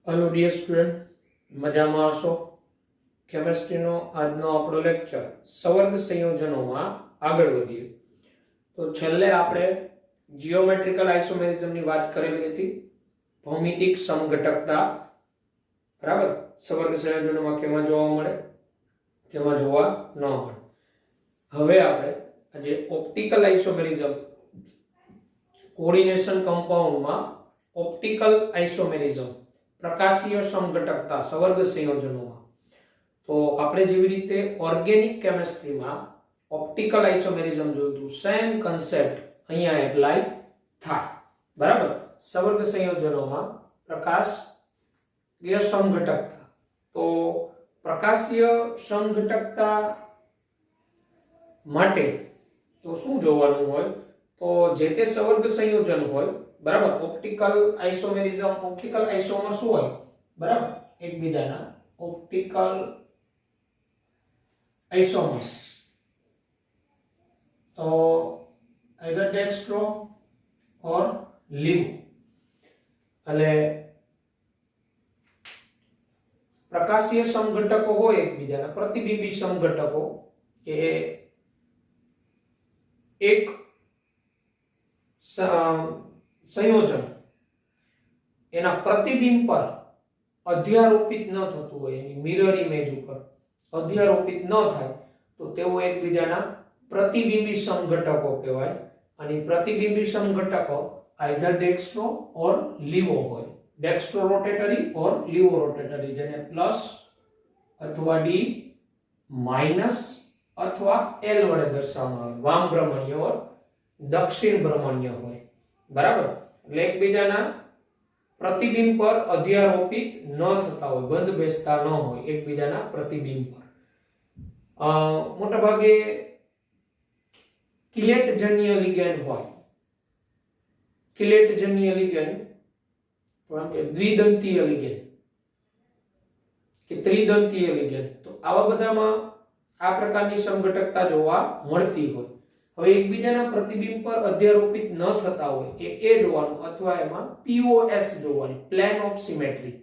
Hello dear student, मजाમાં હશો? કેમેસ્ટ્રીનો આજનો આપણો લેક્ચર સવર્ગ સંયોજનોમાં આગળ વધીએ. તો છેલ્લે આપણે જીઓમેટ્રિકલ આઇસોમેરિઝમની વાત કરેલી હતી. ભૌમિતિક સમઘટકતા, બરાબર, સવર્ગ સંયોજનોમાં કેમાં જોવા મળે, કેમાં જોવા ન મળે. હવે આપણે આજે ઓપ્ટિકલ આઇસોમેરિઝમ, કોઓર્ડિનેશન કમ્પાઉન્ડમાં ઓપ્ટિકલ આઇસોમેરિઝમ, પ્રકાશીય સમઘટકતા સવર્ગ સંયોજનોમાં, તો આપણે જેવી રીતે ઓર્ગેનિક કેમિસ્ટ્રીમાં ઓપ્ટિકલ આઇસોમેરિઝમ જોયું હતું, સેમ કન્સેપ્ટ અહીંયા એપ્લાય થાય. બરાબર, સવર્ગ સંયોજનોમાં પ્રકાશીય સમઘટકતા. તો પ્રકાશીય સમઘટકતા માટે તો શું જોવાનું હોય? તો જે તે સવર્ગ સંયોજન હોય, બરાબર, ઓપ્ટિકલ આઇસોમર શું હોય? બરાબર, એકબીજાના ઓપ્ટિકલ આઇસોમર્સ, તો either dextro or levo. એટલે પ્રકાશીય સમઘટકો હોય એકબીજાના, પ્રતિબિંબી સમઘટકો, કે એક સંયોજન એના પ્રતિબિંબ પર અધ્યારોપિત ન થતું હોય, એની મિરર ઇમેજ ઉપર અધ્યારોપિત ન થાય, તો તેઓ એકબીજાના પ્રતિબિંબી સમઘટકો કહેવાય. અને પ્રતિબિંબી સમઘટકો આઈધર ડેક્સ્ટ્રો ઓર લીવો હોય, ડેક્સ્ટ્રો રોટેટરી ઓર લીવો રોટેટરી, જેને પ્લસ અથવા ડી, માઇનસ અથવા એલ વડે દર્શાવવામાં આવે. વામ ભ્રમણીય ઓર દક્ષિણ ભ્રમણીય હોય. બરાબર, એટલે એકબીજાના પ્રતિબિંબ પર અધ્યારોપિત ન થતા હોય, બંધ બેસતા ન હોય એકબીજાના પ્રતિબિંબ પર. મોટા ભાગે કિલેટજન્ય લિગેન્ડ હોય, કિલેટજન્ય લિગેન્ડ, કે દ્વિદંતીય લિગેન્ડ કે ત્રિદંતીય લિગેન્ડ, તો આવા બધામાં આ પ્રકારની સમઘટકતા જોવા મળતી હોય. હવે એકબીજાના પ્રતિબિંબ પર અધ્યારોપિત ન થતા હોય એ જોવાનું, અથવા એમાં POS જોવાની, પ્લેન ઓફ સિમેટ્રી,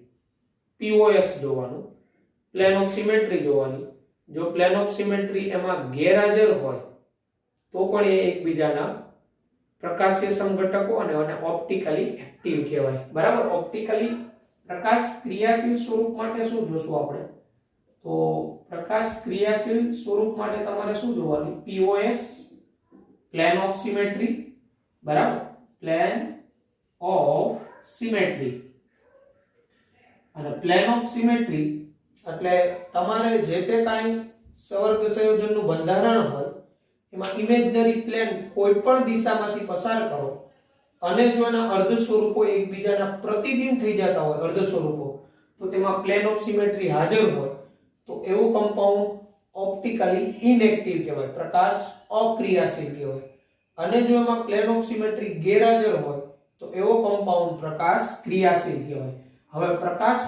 POS જોવાનું, પ્લેન ઓફ સિમેટ્રી જોવાની. જો પ્લેન ઓફ સિમેટ્રી એમાં ગેરહાજર હોય તો પણ એ એકબીજાના પ્રકાશીય સમઘટકો અને ઓપ્ટિકલી એક્ટિવ કહેવાય. બરાબર, ઓપ્ટિકલી પ્રકાશ ક્રિયાશીલ સ્વરૂપ માટે શું જોશું આપણે? તો પ્રકાશ ક્રિયાશીલ સ્વરૂપ માટે તમારે શું જોવાનું? POS, plane of symmetry. બરાબર, પ્લેન ઓફ સિમેટ્રી. અને પ્લેન ઓફ સિમેટ્રી એટલે તમારે જે તે કાંઈ સવર્ગ સંયોજનનું બંધારણ હોય એમાં ઇમેજનરી પ્લેન કોઈ પણ દિશામાંથી પસાર કરો અને જો એના અર્ધ સ્વરૂપો એકબીજાના પ્રતિબિંબ થઈ જતા હોય, અર્ધ સ્વરૂપો, તો તેમાં પ્લેન ઓફ સિમેટ્રી હાજર હોય તો એવું કમ્પાઉન્ડ ઓપ્ટિકલી ઇનએક્ટિવ કહેવાય, પ્રકાશ અક્રિયાશીલ કહેવાય. અને જો એમાં પ્લેન ઓફ સિમેટ્રી ગેરહાજર હોય તો એવો કમ્પાઉન્ડ પ્રકાશ ક્રિયાશીલ કહેવાય. હવે પ્રકાશ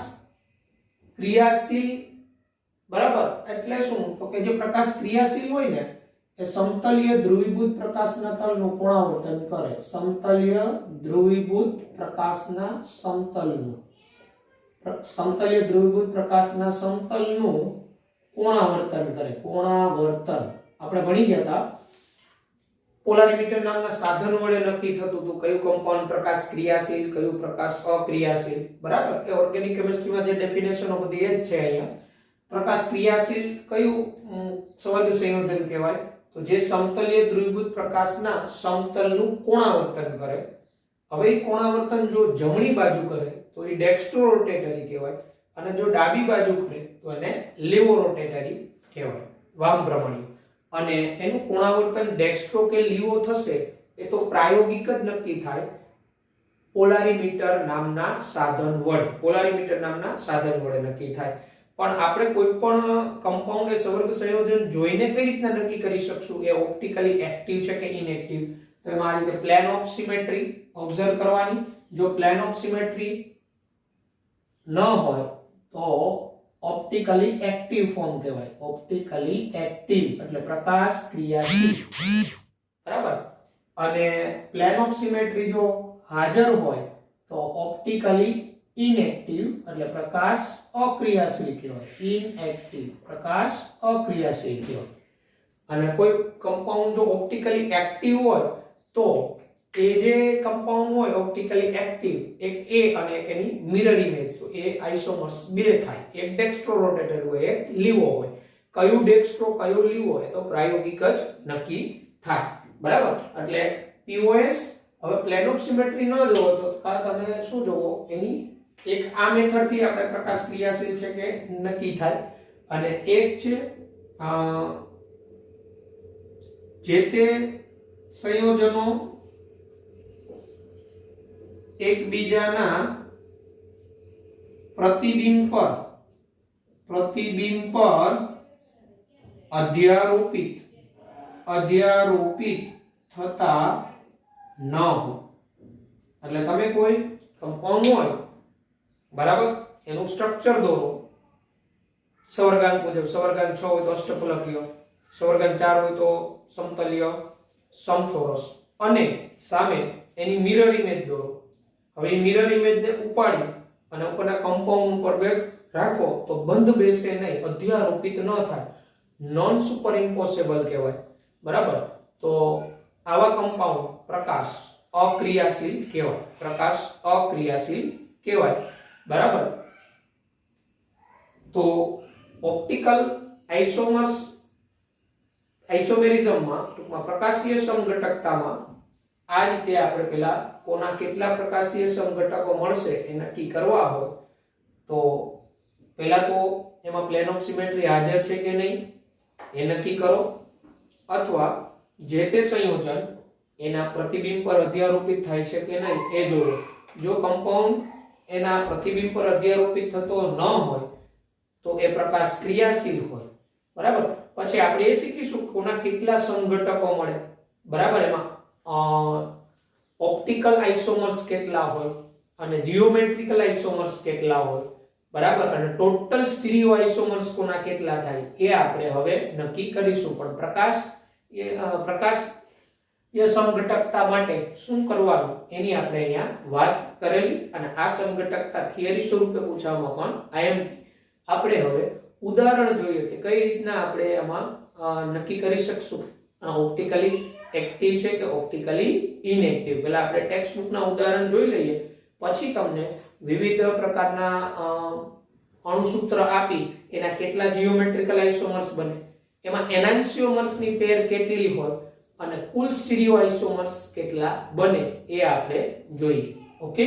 ક્રિયાશીલ, બરાબર, એટલે શું? તો કે જે પ્રકાશ ક્રિયાશીલ હોય ને એ સમતલીય ધ્રુવીભૂત પ્રકાશના તલનું કોણાવર્તન કરે. સમતલીય ધ્રુવીભૂત પ્રકાશના સમતલનું, સમતલીય ધ્રુવીભૂત પ્રકાશના સમતલનું કોણાવર્તન કરે. કોણાવર્તન આપણે ભણી ગયા હતા. પોલારીમીટર નામના સાધન વડે નક્કી થતું હતું કયું કમ્પાઉન્ડ પ્રકાશ ક્રિયાશીલ, કયું પ્રકાશ અક્રિયાશીલ. બરાબર, એ ઓર્ગેનિક કેમિસ્ટ્રીમાં જે ડેફિનેશનો બધી એ જ છે. અહીંયા પ્રકાશ ક્રિયાશીલ કયું સવર્ગ સંયોજન કહેવાય? તો જે સમતલીય ધ્રુવીભૂત પ્રકાશના સમતલનું કોણાવર્તન કરે. હવે એ કોણાવર્તન જો જમણી બાજુ કરે તો એ ડેક્સ્ટ્રો રોટેટરી કહેવાય, અને જો ડાબી બાજુ કરે તો એને લેવો રોટેટરી કહેવાય, વામ ભ્રમણીય. અને એનું કોણાવર્તન ડેક્સ્ટ્રો કે લીવો થશે એ તો પ્રાયોગિક જ નક્કી થાય પોલારીમીટર નામના સાધન વડે. પોલારીમીટર નામના સાધન વડે નક્કી થાય. પણ આપણે કોઈ પણ કમ્પાઉન્ડ એ સવર્ગ સંયોજન જોઈને કઈ રીતના નક્કી કરી શકશું એ ઓપ્ટિકલી એક્ટિવ છે કે ઇનએક્ટિવ? તો એમાં આ રીતે પ્લેન ઓફ સિમેટ્રી ઓબ્ઝર્વ કરવાની. જો પ્લેન ઓફ સિમેટ્રી ન હોય તો ઓપ્ટિકલી એક્ટિવ ફોર્મ કહેવાય. ઓપ્ટિકલી એક્ટિવ એટલે પ્રકાશ ક્રિયાશીલ. બરાબર, અને પ્લેન ઓફ સિમેટ્રી જો હાજર હોય તો ઓપ્ટિકલી ઇનએક્ટિવ એટલે પ્રકાશ અક્રિયાશીલ કહેવાય. ઇનએક્ટિવ પ્રકાશ અક્રિયાશીલ કહેવાય. અને કોઈ કમ્પાઉન્ડ જો ઓપ્ટિકલી એક્ટિવ હોય તો એ જે કમ્પાઉન્ડ હોય ઓપ્ટિકલી એક્ટિવ, એક એ અને એક એની મિરર ઇમેજ, તો એ આઇસોમર્સ બે થાય. એક ડેક્સ્ટ્રો રોટેટર હોય, એક લીવો હોય. કયું ડેક્સ્ટ્રો કયું લીવો હોય તો પ્રાયોગિક જ નક્કી થાય. બરાબર. એટલે પીઓએસ હવે પ્લેન ઓફ સિમેટ્રી ન જોવો તો તમે શું જોવો, એની એક આ મેથડ થી આપણે પ્રકાશ ક્રિયાશીલ છે કે નક્કી થાય, અને એક છે જે તે સંયોજનો એકબીજાના પ્રતિબિંબ પર અધ્યારોપિત થતા ન હોય. એટલે તમે કોઈ કમ્પાઉન્ડ હોય, બરાબર, એનું સ્ટ્રક્ચર દોરો સવર્ગાંક મુજબ. સવર્ગાંક 6 હોય તો અષ્ટફલકીય, સવર્ગાંક 4 હોય તો સમતલીય, સમચોરસ, અને સામે એની મિરર ઇમેજ દોરો. હવે એ મિરર ઇમેજને ઉપાડી અને ઉપરના કમ્પાઉન્ડ ઉપર બેક રાખો તો બંધ બેસે નહીં, અધ્યારોપિત ન થાય, નોન સુપર ઇમ્પોસિબલ કહેવાય. બરાબર. તો આવા કમ્પાઉન્ડ પ્રકાશ અક્રિયાશીલ કહેવાય. પ્રકાશ અક્રિયાશીલ કહેવાય. બરાબર. તો ઓપ્ટિકલ આઇસોમેરિઝમમાં ટૂંકમાં પ્રકાશીય સમઘટકતામાં આ રીતે આપણે પેલા કોના કેટલા પ્રકાશીય સમઘટકો મળશે એ નક્કી કરવા હોય તો પહેલા તો એમાં પ્લેન ઓફ સિમેટ્રી હાજર છે કે નહીં એ નક્કી કરો, અથવા જે તે સંયોજન એના પ્રતિબિંબ પર અધ્યારોપિત થાય છે કે નહીં એ જોવો. જો કમ્પાઉન્ડ એના પ્રતિબિંબ પર અધ્યારોપિત થતો ન હોય તો એ પ્રકાશ ક્રિયાશીલ હોય. બરાબર. પછી આપણે એ શીખીશું કોના કેટલા સમઘટકો મળે. બરાબર. એમાં ઓપ્ટિકલ આઇસોમર્સ કેટલા હોય અને જીઓમેટ્રિકલ આઇસોમર્સ કેટલા હોય. બરાબર. અને ટોટલ સ્ટીરિયો આઇસોમર્સ કોના કેટલા થાય એ આપણે હવે નક્કી કરીશું. પણ પ્રકાશ એ સમઘટકતા માટે શું કરવાનું એની આપણે અહીંયા વાત કરેલી, અને આ સમઘટકતા થિયરી સ્વરૂપે પૂછવામાં પણ આપણે હવે ઉદાહરણ જોઈએ કે કઈ રીતના આપણે એમાં નક્કી કરી શકશું ઓપ્ટિકલી એક્ટિવ છે કે ઓપ્ટિકલી ઇનએક્ટિવ. પહેલા આપણે ટેક્સ્ટ બુકના ઉદાહરણ જોઈ લઈએ, પછી તમને વિવિધ પ્રકારના અણુસૂત્ર આપી એના કેટલા જીઓમેટ્રિકલ આઇસોમર્સ બને, એમાં એનાન્સિયોમર્સની પેર કેટલી હોય અને કુલ સ્ટીરિયો આઇસોમર્સ કેટલા બને એ આપણે જોઈએ. ઓકે.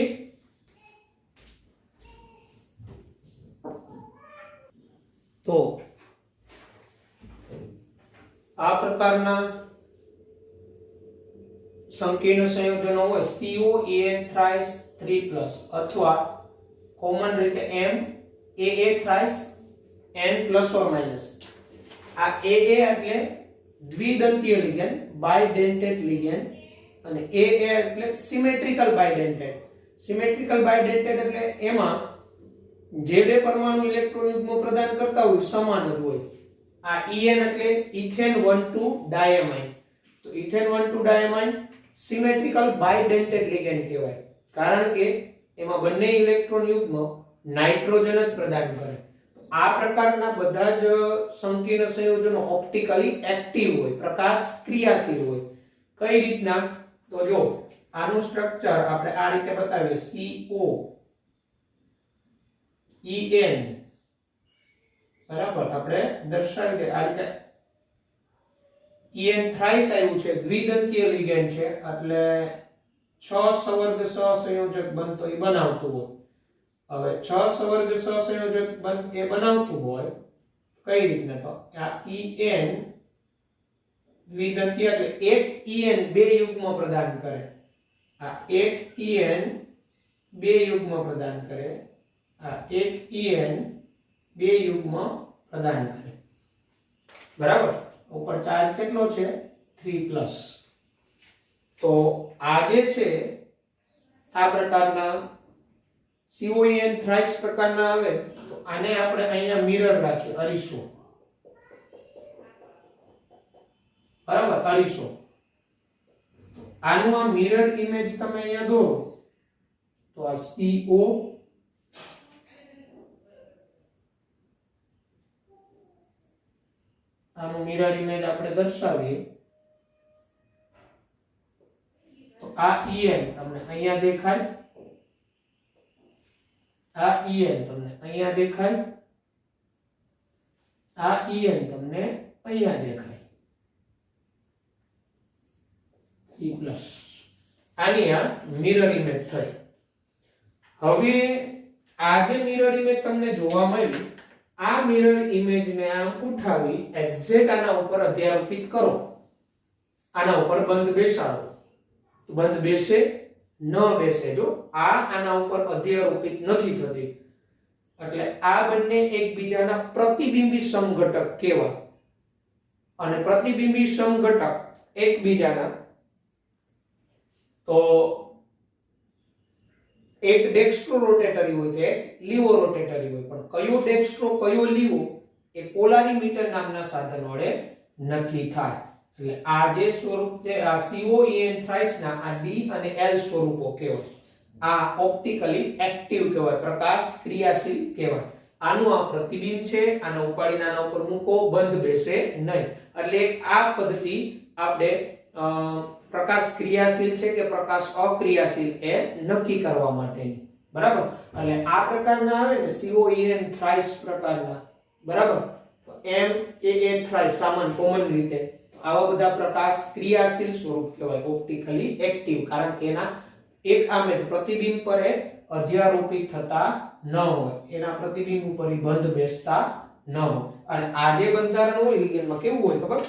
તો આ પ્રકારના સંકીર્ણ સંયોજનો હોય COAN thrice 3+ અથવા કોમન રીતે MAA thrice n plus or minus. આ AA એટલે દ્વિદંતીય લિગેન્ડ, બાયડેન્ટેડ લિગેન્ડ, અને AA એટલે સિમેટ્રિકલ બાયડેન્ટેડ. સિમેટ્રિકલ બાયડેન્ટેડ એટલે એમાં જે બે પરમાણુ ઇલેક્ટ્રોન યુગ્મ પ્રદાન કરતા હોય સમાન જ હોય. આ EN એટલે ઇથેન 1,2 ડાયમાઇન. તો ઇથેન 1,2 ડાયમાઇન સિમેટ્રિકલ બાયડેન્ટેડ લિગેન્ડ કહેવાય, કારણ કે એમાં બંને ઇલેક્ટ્રોન યુગ્મ નાઇટ્રોજન જ પ્રદાન કરે. આ પ્રકારના બધા જ સંકીર્ણ સંયોજનો ઓપ્ટિકલી એક્ટિવ હોય, પ્રકાશ ક્રિયાશીલ હોય. કઈ રીતના તો જો આનું સ્ટ્રક્ચર આપણે આ રીતે બતાવીએ. COEN બરાબર આપણે દર્શાવી દે આ રીતે. EN થ્રાઇસ આવ્યું છે, દ્વિદંતીય લિગેન્ડ છે, એટલે 6 સવર્ગ સહસંયોજક બનતો એ બનાવતું હોય. હવે 6 સવર્ગ સહસંયોજક એ બનાવતું હોય કઈ રીતના તો આ EN દ્વિદંતીય એટલે એક EN બે યુગ્મ પ્રદાન કરે. આ એક EN બે યુગ્મ પ્રદાન કરે. આ એક EN બે યુગ્મ પ્રદાન કરે. બરાબર. ઉપર ચાર્જ કેટલો છે 3+. તો આ જે છે આ પ્રકારના COEN થ્રાઇસ પ્રકારના આવે તો આને આપણે અહીંયા મિરર રાખીએ, અરીસો. બરાબર, અરીસો. આનું આ મિરર ઇમેજ તમે અહીંયા દોરો તો આ CO આનું મિરર ઇમેજ આપણે દર્શાવીએ તો આ EN તમને અહીંયા દેખાય, આ EN તમને અહીંયા દેખાય, આ EN તમને અહીંયા દેખાય E+. આની આ મિરર ઇમેજ થઈ. હવે આ જે મિરર ઇમેજ તમને જોવા મળી, આ મિરર ઇમેજ ને આમ ઉઠાવી એક્ઝેક્ટ આના ઉપર અધ્યારોપિત કરો, આના ઉપર બંધ બેસાડો, બંધ બેસે ન બેસે. જો આના ઉપર અધ્યારોપિત નથી થતી એટલે આ બંને એકબીજાના પ્રતિબિંબી સમઘટક કહેવાય. અને પ્રતિબિંબી સમઘટક એકબીજાના તો એક ડેક્સ્ટ્રો રોટેટરી હોય તો એક લીવો રોટેટરી હોય, પણ કયો ડેક્સ્ટ્રો કયો લીવો એ પોલારીમીટર નામના સાધન વડે નક્કી થાય. એટલે આ જે સ્વરૂપ છે આ COEN થ્રાઇસ ના આ D અને L સ્વરૂપો કહેવાય. આ ઓપ્ટિકલી એક્ટિવ કહેવાય, પ્રકાશ ક્રિયાશીલ કહેવાય. આનું આ પ્રતિબિંબ છે, આને ઉપાડીને આના ઉપર મૂકો, બંધ બેસે નહીં. એટલે આ પદ્ધતિ આપણે પ્રકાશ ક્રિયાશીલ છે કે પ્રકાશ અક્રિયાશીલ એ નક્કી કરવા માટેની. બરાબર. એટલે આ પ્રકારના આવે ને COEN થ્રાઇસ પ્રકારના, બરાબર, તો MAA થ્રાઇસ સામાન્ય કોમન રીતે આવા બધા પ્રકાશ ક્રિયાશીલ સ્વરૂપ કહેવાય, ઓપ્ટિકલી એક્ટિવ. કારણ કે એના એક આમે પ્રતિબિંબ પર અધ્યારોપિત થતા ન હોય, એના પ્રતિબિંબ ઉપર બંધ બેસતા ન હોય. અને આ જે બંધારણ હોય લિગેન્ડમાં કેવું હોય ખબર?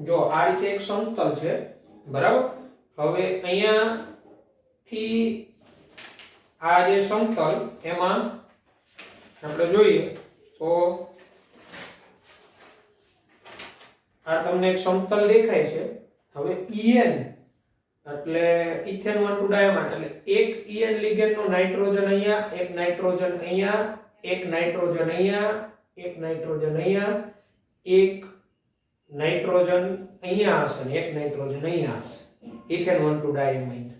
જો આ રીતે એક સમતલ છે, બરાબર. હવે અહીંયા થી આ જે સમતલ એમાં આપણે જોઈએ તો આ તમને એક સમતલ દેખાય છે. હવે EN એટલે ઇથેન 1 ડાયમંડ, એટલે એક EN લિગેન્ડ નો નાઇટ્રોજન અહીંયા, એક નાઇટ્રોજન અહીંયા, એક નાઇટ્રોજન અહીંયા, એક નાઇટ્રોજન અહીંયા, એક નાઇટ્રોજન અહીંયા હશે ને એક નાઇટ્રોજન અહીંયા હશે. ઇથેન 1 ડાયમંડ,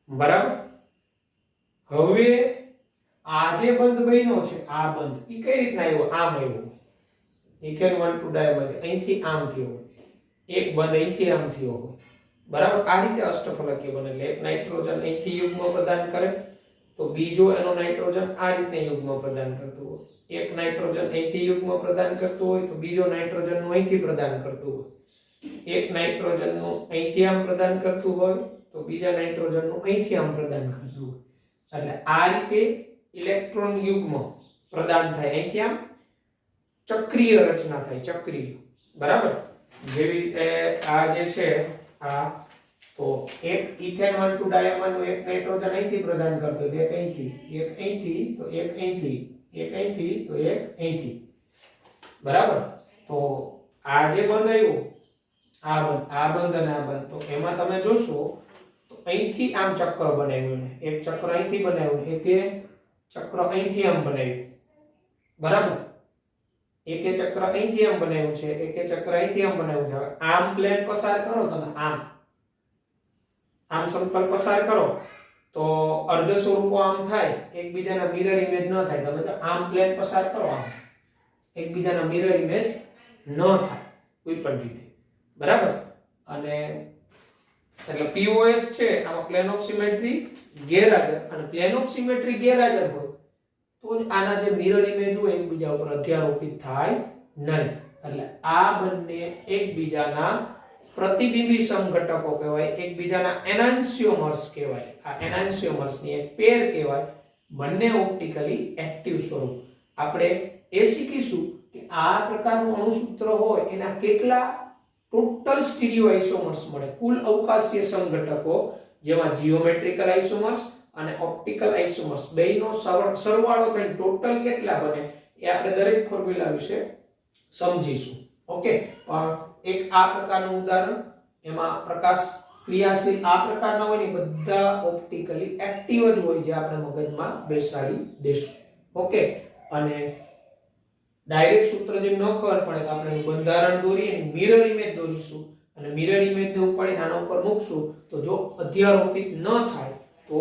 બરાબર. હવે આ જે બંધ બન્યો છે, આ બંધ ઈ કઈ રીતના આવ્યો? આમ આવ્યો. ઇથેન 1 ડાયમંડ અહીંથી આમ થયો, એક બંધ અહીંથી આમ થયો, બરાબર. આ રીતે અષ્ટફલકીય બને. એટલે એક નાઇટ્રોજન અહીંથી યુગ્મ પ્રદાન કરે તો બીજો એનો નાઇટ્રોજન આ રીતે યુગ્મ પ્રદાન કરતો હોય. એક નાઇટ્રોજન અહીંથી યુગ્મ પ્રદાન કરતો હોય તો બીજો નાઇટ્રોજન નું અહીંથી પ્રદાન કરતું હોય. એક નાઇટ્રોજન નું અહીંથી આમ પ્રદાન કરતું હોય તો બીજા નાઇટ્રોજન નું અહીંથી આમ પ્રદાન કરતું હોય. એટલે આ રીતે ઇલેક્ટ્રોન યુગ્મ પ્રદાન થાય, અહીંથી આમ ચક્રીય રચના થાય, ચક્રીય, બરાબર. જેવી રીતે આ જે છે આ તો એક ઇથેન 1 ડાયમંડ નું એક નાઇટ્રોજન અહીંથી પ્રદાન કરતો હોય, એક અહીંથી, એક અહીંથી, તો એક અહીંથી, એક અહીંથી, તો એક અહીંથી, બરાબર. તો આ જે બંધ આવ્યું, આ બંધ અને આ બંધ, તો એમાં તમે જોશો તો અહીંથી આમ ચક્ર બનાવ્યું, એક ચક્ર અહીંથી બનાવ્યું, એક ચક્ર અહીંથી આમ બનાવ્યું, બરાબર. એક ચક્ર અહીંથી આમ બનાવ્યું છે, એક ચક્ર અહીંથી આમ બનાવ્યું છે. આમ પ્લેન પસાર કરો તમે, આમ સમતલ પસાર કરો તો અર્ધ સ્વરૂપો આમ થાય, એકબીજાના મિરર ઇમેજ ન થાય. તમે તો આમ પ્લેન પસાર કરો, આમ એકબીજાના મિરર ઇમેજ ન થાય કોઈ પણ રીતે, બરાબર. અને એટલે POS છે આમાં પ્લેન ઓફ સિમેટ્રી ગેરહાજર, અને પ્લેન ઓફ સિમેટ્રી ગેરહાજર હોય તો જ આના જે મિરર ઇમેજ હોય એકબીજા ઉપર અધ્યારોપિત થાય નહીં. એટલે આ બંને એકબીજાના પ્રતિબિંબી સમઘટકો કહેવાય, એકબીજાના એનાન્સિયોમર્સ કહેવાય. આ એનાન્સિયોમર્સ ની એક પેર કહેવાય, બંને ઓપ્ટિકલી એક્ટિવ સ્વરૂપ. આપણે એ શીખીશું કે આ પ્રકારનું અણુસૂત્ર હોય એના કેટલા ટોટલ સ્ટીરિયો આઇસોમર્સ મળે, કુલ અવકાશીય સમઘટકો, જેમાં જીઓમેટ્રિકલ આઇસોમર્સ અને ઓપ્ટિકલ આઇસોમર્સ બેયનો સરવાળો થઈને ટોટલ કેટલા બને એ આપણે દરેક ફોર્મ્યુલા વિશે સમજીશું. ઓકે. પણ એક આ પ્રકારનું ઉદાહરણ, એમાં પ્રકાશ ક્રિયાશીલ આ પ્રકારના હોય ને બધા ઓપ્ટિકલી એક્ટિવ જ હોય, જે આપણે મગજમાં બેસાડી દેશું. ઓકે. અને ડાયરેક્ટ સૂત્ર જે ન ખબર પડે તો આપણે બંધારણ દોરીએ, મિરર ઇમેજ દોરીશું અને મિરર ઇમેજને ઉપાડીને આના ઉપર મૂકશું તો જો અધ્યારોપિત ન થાય તો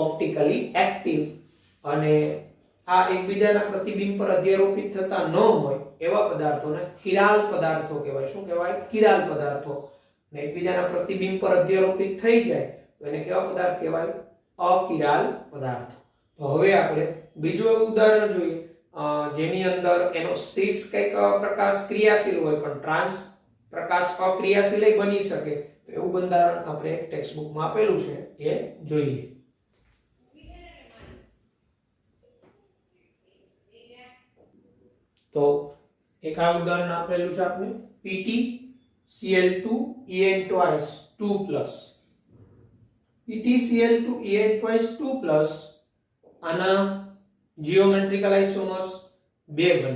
ઓપ્ટિકલી એક્ટિવ અને આ એકબીજાના પ્રતિબિંબ પર અધ્યારોપિત થતા ન હોય એવા પદાર્થોને કિરાલ પદાર્થો કહેવાય. શું કહેવાય? કિરાલ પદાર્થો. ને એકબીજાના પ્રતિબિંબ પર અધ્યારોપિત થઈ જાય તો એને કેવા પદાર્થ કહેવાય? અકિરાલ પદાર્થો. તો હવે આપણે બીજું એવું ઉદાહરણ જોઈએ જેની અંદર એનો સીસ કંઈક પ્રકાશ ક્રિયાશીલ હોય પણ ટ્રાન્સ પ્રકાશ અક્રિયાશીલ બની શકે. તો એવું બંધારણ આપણે ટેક્સ્ટ બુકમાં આપેલું છે એ જોઈએ. તો એક આ ઉદાહરણ આપેલું છે આપણે PT Cl2 En twice 2 plus PT Cl2 En twice 2 plus આના જીઓમેટ્રિકલ આઇસોમર્સ બે બને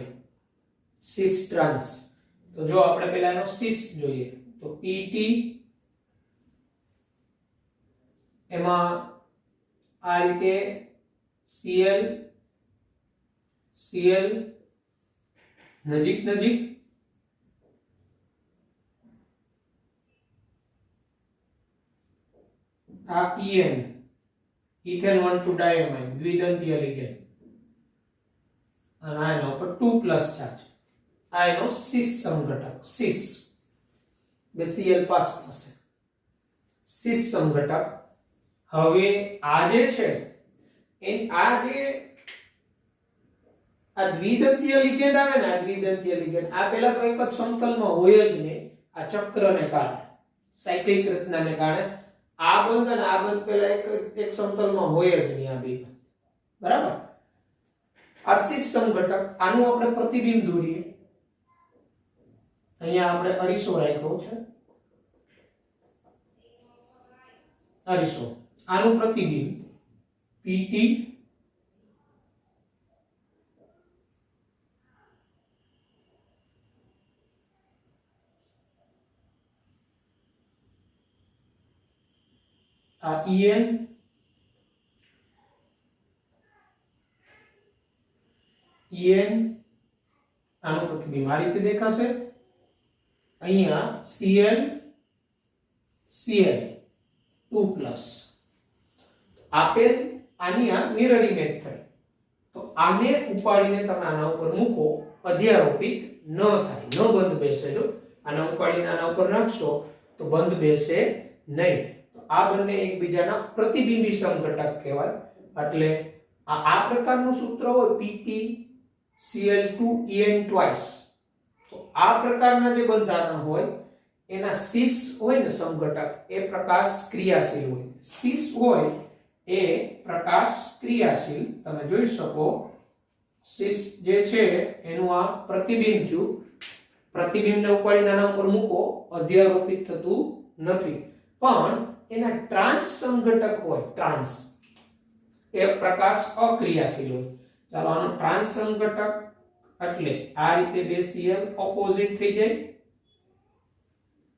સિસ ટ્રાન્સ. તો જો આપણે પહેલા એનો સિસ જોઈએ તો PT એમાં આ રીતે Cl નજીક નજીક આ En ઇથેન 1 2 ડાયમાઇન દ્વિદંતીય લિગેન્ડ અને આ એના ઉપર 2 પ્લસ ચાર્જ. આ એનો સિસ સમઘટક સિસ બે Cl પાસે સિસ સમઘટક. હવે આ જે છે આ દ્વિદંતીય લિગેન્ડ આવે ને આ દ્વિદંતીય લિગેન્ડ આ પહેલા તો એક જ સમતલમાં હોય જ નહીં. આ ચક્રને કારણે સાયક્લિક રચનાને કારણે આ બંધ અને આ બંધ પહેલા એક સમતલમાં હોય જ નહીં આ બે. બરાબર. આ સિસ સમઘટક આનું આપણે પ્રતિબિંબ દોરીએ. અહીંયા આપણે અરીસો રાખ્યો છે. અરીસો આનું પ્રતિબિંબ PT આ En આનું પ્રતિબિંબ આ રીતે દેખાશે. અહીંયા Cl 2 પ્લસ આપેલ આની આ મિરર ઇમેજ થઈ. તો આને ઉપાડીને તમે આના ઉપર મૂકો અધ્યારોપિત ન થાય, ન બંધ બેસે. જો આને ઉપાડીને આના ઉપર નાખશો તો બંધ બેસે નહીં. આ બંને એકબીજાના પ્રતિબિંબી સમઘટક કહેવાય. એટલે આ પ્રકારનું સૂત્ર હોય PT Cl2 En twice. તો આ પ્રકારના જે બંધારણ હોય એના સિસ હોય ને સમઘટક એ પ્રકાશ ક્રિયાશીલ હોય. સિસ હોય એ પ્રકાશ ક્રિયાશીલ. તમે જોઈ શકો સિસ જે છે એનું આ પ્રતિબિંબ થયું. પ્રતિબિંબને ઉપાડીને આના ઉપર મૂકો અધ્યારોપિત થતું નથી. પણ એના ટ્રાન્સ સમઘટક હોય ટ્રાન્સ એ પ્રકાશ અક્રિયાશીલ હોય. ચાલો આનો ટ્રાન્સ સમઘટક એટલે આ રીતે બે Cl ઓપોઝિટ થઈ જાય.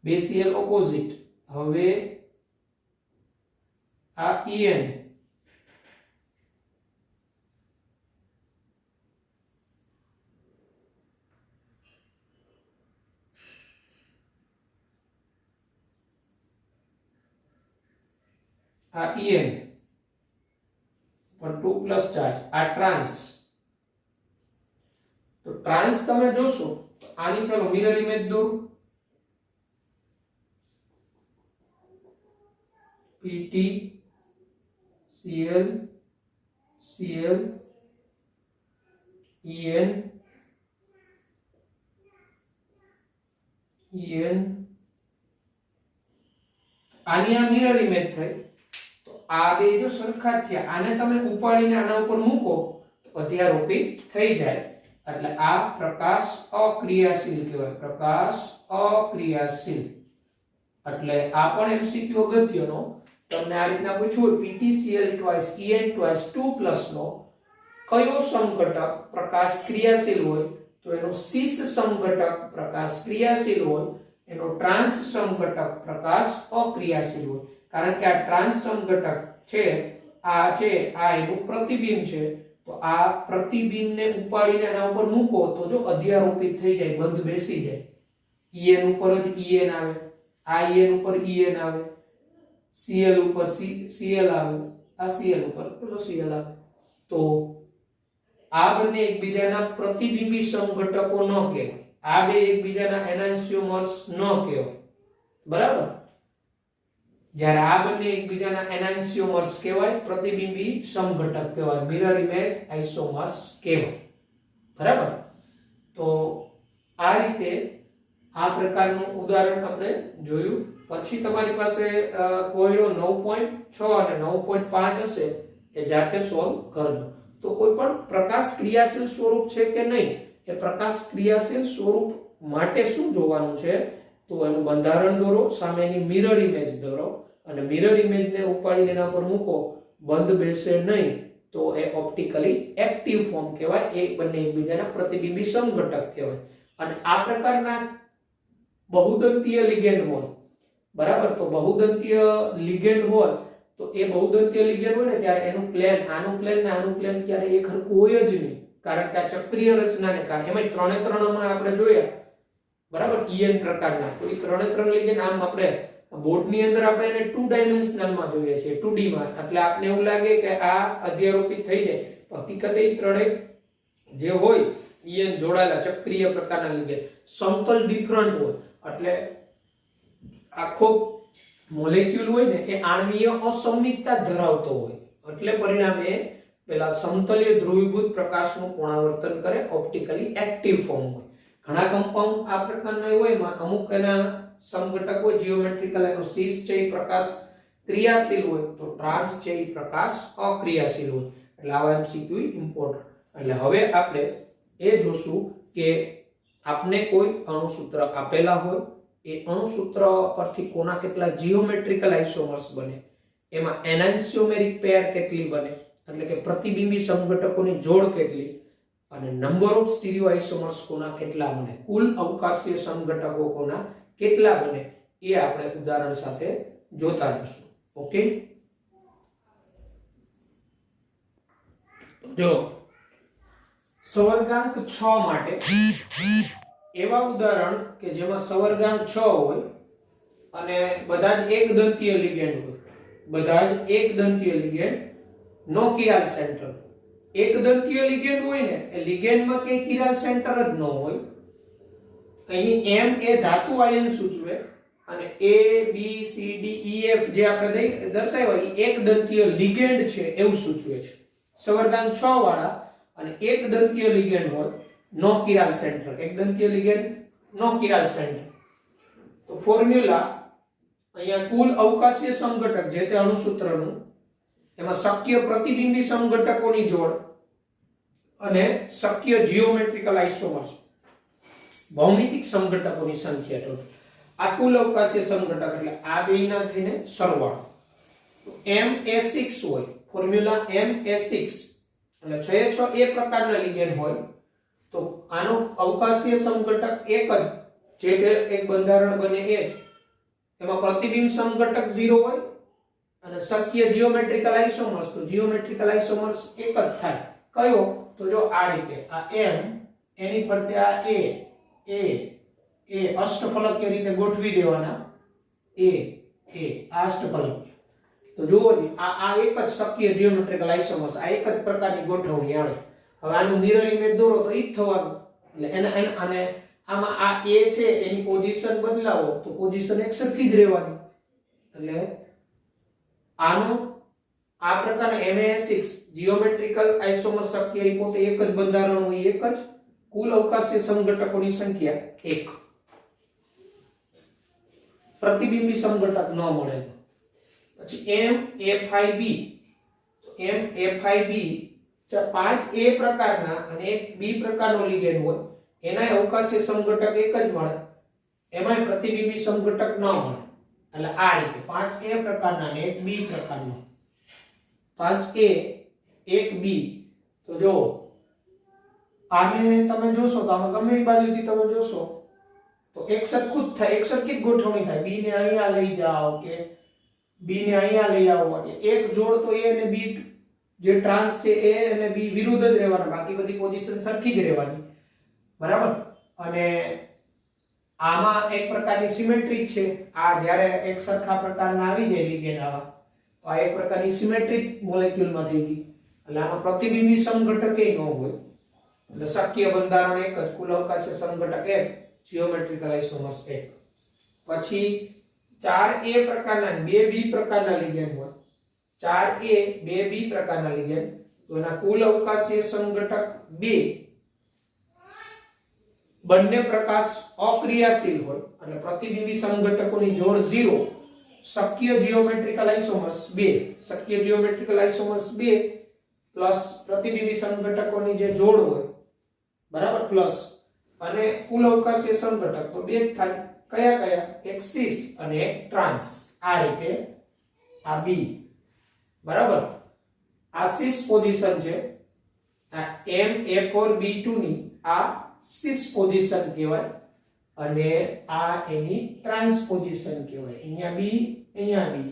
બે Cl ઓપોઝિટ. હવે આ En આ En પર 2 પ્લસ ચાર્જ આ ટ્રાન્સ. તો ટ્રાન્સ તમે જોશો તો આની ચલો મિરર ઇમેજ દોરો. PT Cl En આની આ મિરર ઇમેજ થઈ. આ બે જો સરખા થયા આને તમે ઉપાડીને આના ઉપર મૂકો તો અધ્યારોપિત થઈ જાય. એટલે આ પ્રકાશ અક્રિયાશીલ કહેવાય. પ્રકાશ અક્રિયાશીલ. એટલે આ પણ MCQ અગત્યનો. તમને આ રીતના પૂછ્યું PT Cl twice En twice 2 plus નો કયો સમઘટક પ્રકાશ ક્રિયાશીલ હોય તો એનો સિસ સમઘટક પ્રકાશ ક્રિયાશીલ હોય. એનો ટ્રાન્સ સમઘટક પ્રકાશ અક્રિયાશીલ હોય. કારણ કે આ ટ્રાન્સ સમઘટક છે આ એનું પ્રતિબિંબ છે. તો આ પ્રતિબિંબને ઉપાડીને આના ઉપર મૂકો તો જો અધ્યારોપિત થઈ જાય, બંધ બેસી જાય. En ઉપર જ En આવે, આ En ઉપર En આવે, Cl ઉપર Cl આવે, આ Cl ઉપર પેલો Cl આવે. તો આ બંને એકબીજાના પ્રતિબિંબી સમઘટકો ન કહેવાય, આ બે એકબીજાના એનાન્સિયોમર્સ ન કહેવાય, બરાબર? જ્યારે આ બંને એકબીજાના એનાન્સિયોમર્સ કહેવાય, પ્રતિબિંબી સમઘટક કહેવાય, મિરર ઇમેજ આઇસોમર્સ કહેવાય, બરાબર? તો આ રીતે આ પ્રકારનું ઉદાહરણ આપણે જોયું. પછી તમારી પાસે કોયડો 9.6 અને 9.5 હશે, એ જાતે સોલ્વ કરજો. તો કોઈ પણ પ્રકાશ ક્રિયાશીલ સ્વરૂપ છે કે નહીં, એ પ્રકાશ ક્રિયાશીલ સ્વરૂપ માટે શું જોવાનું છે? તો એનું બંધારણ દોરો, સામે એની મિરર ઇમેજ દોરો, અને મિરર ઇમેજને ઉપાડીને એના પર મૂકો, બંધ બેસે નહીં, તો એ ઓપ્ટિકલી એક્ટિવ ફોર્મ કહેવાય, એ બંને એકબીજાના પ્રતિબિંબી સમઘટક કહેવાય. અને આ પ્રકારના બહુદંતીય લિગેન્ડ હોય, બરાબર? તો બહુદંતીય લિગેન્ડ હોય તો એ બહુદંતીય લિગેન્ડ હોય ને ત્યારે એનું પ્લેન, આનું પ્લેન ને આનું પ્લેન ક્યારે એક હરખું હોય જ નહીં, કારણ કે આ ચક્રીય રચનાને કારણે. એમાં ત્રણે ત્રણ હમણાં આપણે જોયા, બરાબર? EN પ્રકારના. તો એ ત્રણે ત્રણ લિગેન્ડ આમ આપણે બોર્ડની અંદર આપણે એને 2 ડાયમેન્શનલમાં જોઈએ છીએ, 2D માં, એટલે આપને એવું લાગે કે આ અધ્યારોપિત થઈ જાય. હકીકતે એ ત્રણેય જે હોય EN જોડાયેલા ચક્રીય પ્રકારના લિગેન્ડ સમતલ ડિફરન્ટ હોય, એટલે આખો મોલેક્યુલ હોય ને એ આણ્વીય અસંમિતતા ધરાવતો હોય, એટલે પરિણામે પેલા સમતલીય ધ્રુવીભૂત પ્રકાશનું પુનરાવર્તન કરે, ઓપ્ટિકલી એક્ટિવ ફોર્મ હોય. ઘણા કમ્પાઉન્ડ આ પ્રકારના હોય, એમાં અમુક એના સમઘટક હોય, જીઓમેટ્રિકલ, એનો સીસ છે એ પ્રકાશ ક્રિયાશીલ હોય, તો ટ્રાન્સ છે એ પ્રકાશ અક્રિયાશીલ હોય. એટલે આવા એમસીક્યુ ઇમ્પોર્ટન્ટ. એટલે હવે આપણે એ જોશું કે આપને કોઈ અણુસૂત્ર આપેલા હોય, એ અણુસૂત્ર પરથી કોના કેટલા જીઓમેટ્રિકલ આઇસોમર્સ બને, એમાં એનાન્સિયોમેરિક પેર કેટલી બને, એટલે કે પ્રતિબિંબી સમઘટકોની જોડ કેટલી, અને નંબર ઓફ સ્ટીરિયો આઇસોમર્સ કોના કેટલા બને, કુલ અવકાશીય સમઘટકો કોના કેટલા બને, એ આપણે ઉદાહરણ સાથે જોતા જશું. ઓકે, જો સવર્ગાંક 6 માટે એવા ઉદાહરણ કે જેમાં સવર્ગાંક 6 હોય અને બધા જ એક દંતીય લિગેન્ડ હોય, બધા જ એક દંતીય લિગેન્ડ, નો કિરાલ સેન્ટર. એક દંતીય લિગેન્ડ હોય ને એ લિગેન્ડમાં કઈ કિરાલ સેન્ટર જ ન હોય. અહીં M એ ધાતુ આયન સૂચવે, અને A B C D E F જે આપણે દર્શાવ્યા એ એક દંતીય લિગેન્ડ છે એવું સૂચવે છે. સવર્ગાંક 6 વાળા અને એક દંતીય લિગેન્ડ હોય, નો કિરાલ સેન્ટર, એક દંતીય લિગેન્ડ, નો કિરાલ સેન્ટર. તો ફોર્મ્યુલા અહીંયા કુલ અવકાશીય સમઘટક જે તે અણુસૂત્રનું, એમાં શક્ય પ્રતિબિંબી સમઘટકોની જોડ અને શક્ય જીઓમેટ્રિકલ આઇસોમર્સ, ભૌમિતિક સમઘટકોની સંખ્યા ટોટલ. આ કુલ અવકાશીય સમઘટક, એટલે આ બેયના થઈને સરવાળો. તો M એ 6 હોય, ફોર્મ્યુલા M એ 6, એટલે 6 6 એ પ્રકારના લિગેન્ડ હોય, તો આનો અવકાશીય સમઘટક એક જ, જે કે એક બંધારણ બને એ જ. એમાં પ્રતિબિંબ સમઘટક 0 હોય અને શક્ય જીઓમેટ્રિકલ આઇસોમર્સ, તો જીઓમેટ્રિકલ આઇસોમર્સ એક જ થાય. કયો? તો જો આ રીતે, આ M એની ફરતે આ A અષ્ટફલકીય રીતે ગોઠવી દેવાના, A આ અષ્ટફલક. તો જુઓ જી, આ એક જ શક્ય જીઓમેટ્રિકલ આઇસોમર્સ, આ એક જ પ્રકારની ગોઠવણી આવે. હવે આનું મિરર ઇમેજ દોરો તો ઈ જ થવાનું, એટલે એના અને આમાં આ A છે એની પોઝિશન બદલાવો તો પોઝિશન એક સરખી જ રહેવાની. એટલે આનો આ પ્રકારના Ma6 જીઓમેટ્રિકલ આઇસોમર શક્ય એ પોતે એક જ બંધારણ હોય, એક જ, કુલ અવકાશીય સમઘટકોની સંખ્યા 1. પ્રતિબિંબી સમઘટક ન મળે. પછી MFIB, તો MFIB 5A પ્રકારના અને એક B પ્રકારનો લિગેન્ડ હોય, એના અવકાશીય સમઘટક એક જ મળે, એમાં પ્રતિબિંબી સમઘટક ન મળે. એટલે આ રીતે 5A પ્રકારના અને એક B પ્રકારનો, 5A 1B. તો જો આને તમે જોશો તો આમાં ગમે એ બાજુથી તમે જોશો તો એક સરખું જ થાય, એક સરખી જ ગોઠવણી થાય. B ને અહીંયા લઈ જાઓ કે B ને અહીંયા લઈ આવો, એટલે એક જોડ તો A અને B જે ટ્રાન્સ છે A અને B વિરુદ્ધ જ રહેવાના, બાકી બધી પોઝિશન સરખી જ રહેવાની, બરાબર. અને આમાં એક પ્રકારની સિમેટ્રી છે. આ જ્યારે એક સરખા પ્રકારના આવી જાય લિગેન્ડ આવા, તો આ એક પ્રકારની સિમેટ્રિક મોલેક્યુલમાં થઈ ગઈ. એટલે આનો પ્રતિબિંબી સમઘટક ન હોય, એટલે શક્ય બંધારણ એક જ, કુલ અવકાશી સમઘટક એક, જીઓમેટ્રિકલ આઇસોમર્સ એક. પછી 4a પ્રકારના 2b પ્રકારના લિગેન્ડ હોય, 4a 2b પ્રકારના લિગેન્ડ, તો એના કુલ અવકાશીય સમઘટક 2, બંને પ્રકાશ અક્રિયાશીલ હોય એટલે પ્રતિબિંબી સમઘટકોની જોડ 0, શક્ય જીઓમેટ્રિકલ આઇસોમર્સ 2, શક્ય જીઓમેટ્રિકલ આઇસોમર્સ 2 પ્લસ પ્રતિબિંબી સમઘટકોની જે જોડ હોય, બરાબર, પ્લસ, અને કુલ અવકાશીય સમઘટક તો બે જ થાય. કયા કયા? એક સિસ અને એક ટ્રાન્સ. આ રીતે આ બી, બરાબર, આ સિસ પોઝિશન છે, આ MA4B2 ની આ સિસ પોઝિશન કહેવાય અને આ એની ટ્રાન્સ પોઝિશન કહેવાય. અહીંયા બી, અહીંયા બી,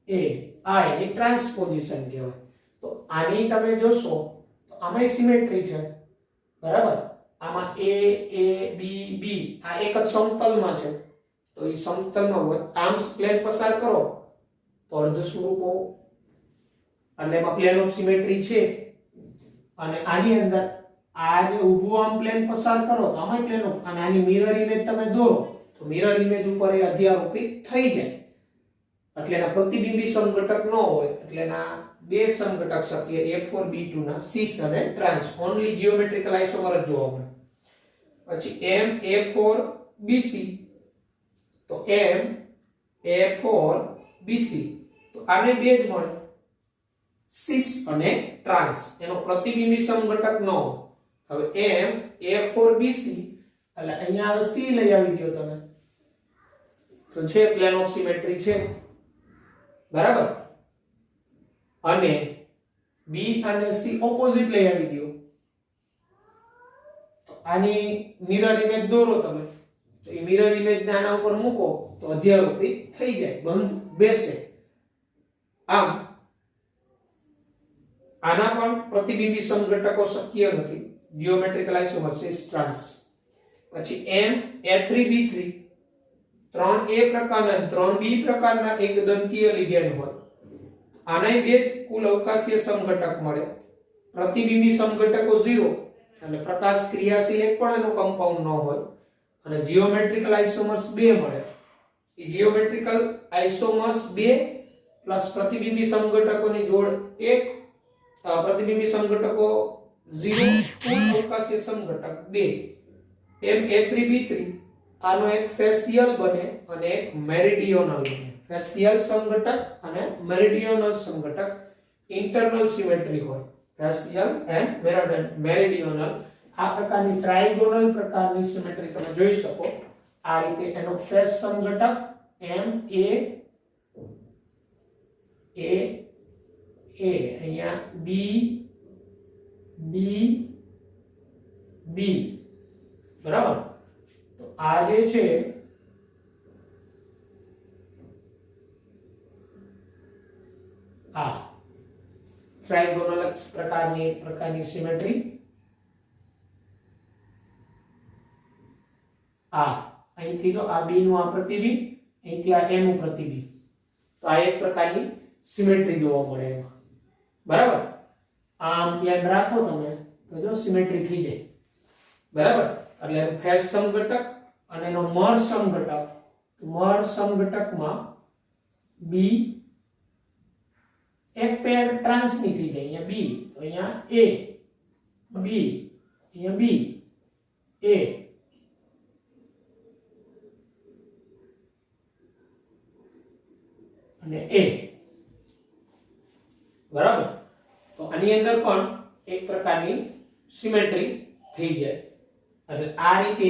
A આ એની ટ્રાન્સ પોઝિશન કહેવાય. તો આની તમે જોશો તો આમાં સિમેટ્રી છે, બરાબર, આમાં A B B આ એક જ સમતલમાં છે, તો એ સમતલમાં હોય, આમ પ્લેન પસાર કરો તો અર્ધ સ્વરૂપો, એટલે એમાં પ્લેન ઓફ સિમેટ્રી છે. અને આની અંદર આ જે ઊભું આમ પ્લેન પસાર કરો તો આમાં પ્લેન ઓફ, અને આની મિરર ઇમેજ તમે દોરો તો મિરર ઇમેજ ઉપર એ અધ્યારોપિત થઈ જાય, એટલે એના પ્રતિબિંબી સમઘટક ન હોય, એટલે એના બે સમઘટક શક્ય A4B2 ના સિસ અને ટ્રાન્સ, ઓન્લી જીઓમેટ્રિકલ આઇસોમર જ જોવા મળે. પછી MA4BC, તો MA4BC તો આને બે જ મળે, સિસ અને ટ્રાન્સ, એનો પ્રતિબિંબી સમઘટક ન હોય. હવે MA4BC એટલે અહીંયા હવે C લઈ આવી દો તમે, તો છે પ્લેન ઓફ સિમેટ્રી છે, બરાબર, અને B અને C ઓપોઝિટ લઈ આવી દો, તો આની મિરર ઇમેજ દોરો તમે, તો એ મિરર ઇમેજ ને આના ઉપર મૂકો તો અધ્યારોપિત થઈ જાય, બંધ બેસે. આમ આના પણ પ્રતિબિંબી સમઘટકો શક્ય નથી, જીઓમેટ્રિકલ આઇસોમર સિસ ટ્રાન્સ. પછી MA3B3 3A પ્રકારના 3B પ્રકારના એક દંતીય લિગેન્ડ હોય, આનાય બે જ કુલ અવકાશીય સમઘટક મળે, પ્રતિબિંબી સમઘટકો 0, અને પ્રકાશ ક્રિયાશીલ એક પણ એનો કમ્પાઉન્ડ ન હોય, અને જીઓમેટ્રિકલ આઇસોમર્સ 2 મળે. એ જીઓમેટ્રિકલ આઇસોમર્સ 2 પ્લસ પ્રતિબિંબી સમઘટકોની જોડ 1, પ્રતિબિંબી સમઘટકો 0, કુલ અવકાશીય સમઘટક 2. MA3B3 આનો એક ફેશિયલ બને અને એક મેરિડિયોનલ બને, ફેશિયલ સમઘટક અને મેરિડિયોનલ સમઘટક, ઇન્ટરનલ સિમેટ્રી હોય, ફેશિયલ એન્ડ મેરિડિયોનલ. આ પ્રકારની ટ્રાયગોનલ પ્રકારની સિમેટ્રી તમે જોઈ શકો. આ રીતે એનો ફેસ સમઘટક MA અહીંયા B B B, બરાબર. તો આ જે છે આ ટ્રાયગોનલ પ્રકારની સિમેટ્રી. આ અહીંથી તો આ B નું આ પ્રતિબિંબ, અહીંથી આ A નું પ્રતિબિંબ, તો આ એક પ્રકારની સિમેટ્રી જોવા મળે એમાં, બરાબર. આમ પ્લેન રાખો તમે તો જો સિમેટ્રી થઈ જાય, બરાબર. એટલે એનો ફેસ સમઘટક અને એનો મર સમઘટક, મર સમઘટકમાં B એક પેર ટ્રાન્સ ની થઈ જાય, અહીંયા B, તો અહીંયા A B, અહીંયા B A, અને A, બરાબર. તો આની અંદર પણ એક પ્રકારની સિમેટ્રી થઈ જાય. એટલે આ રીતે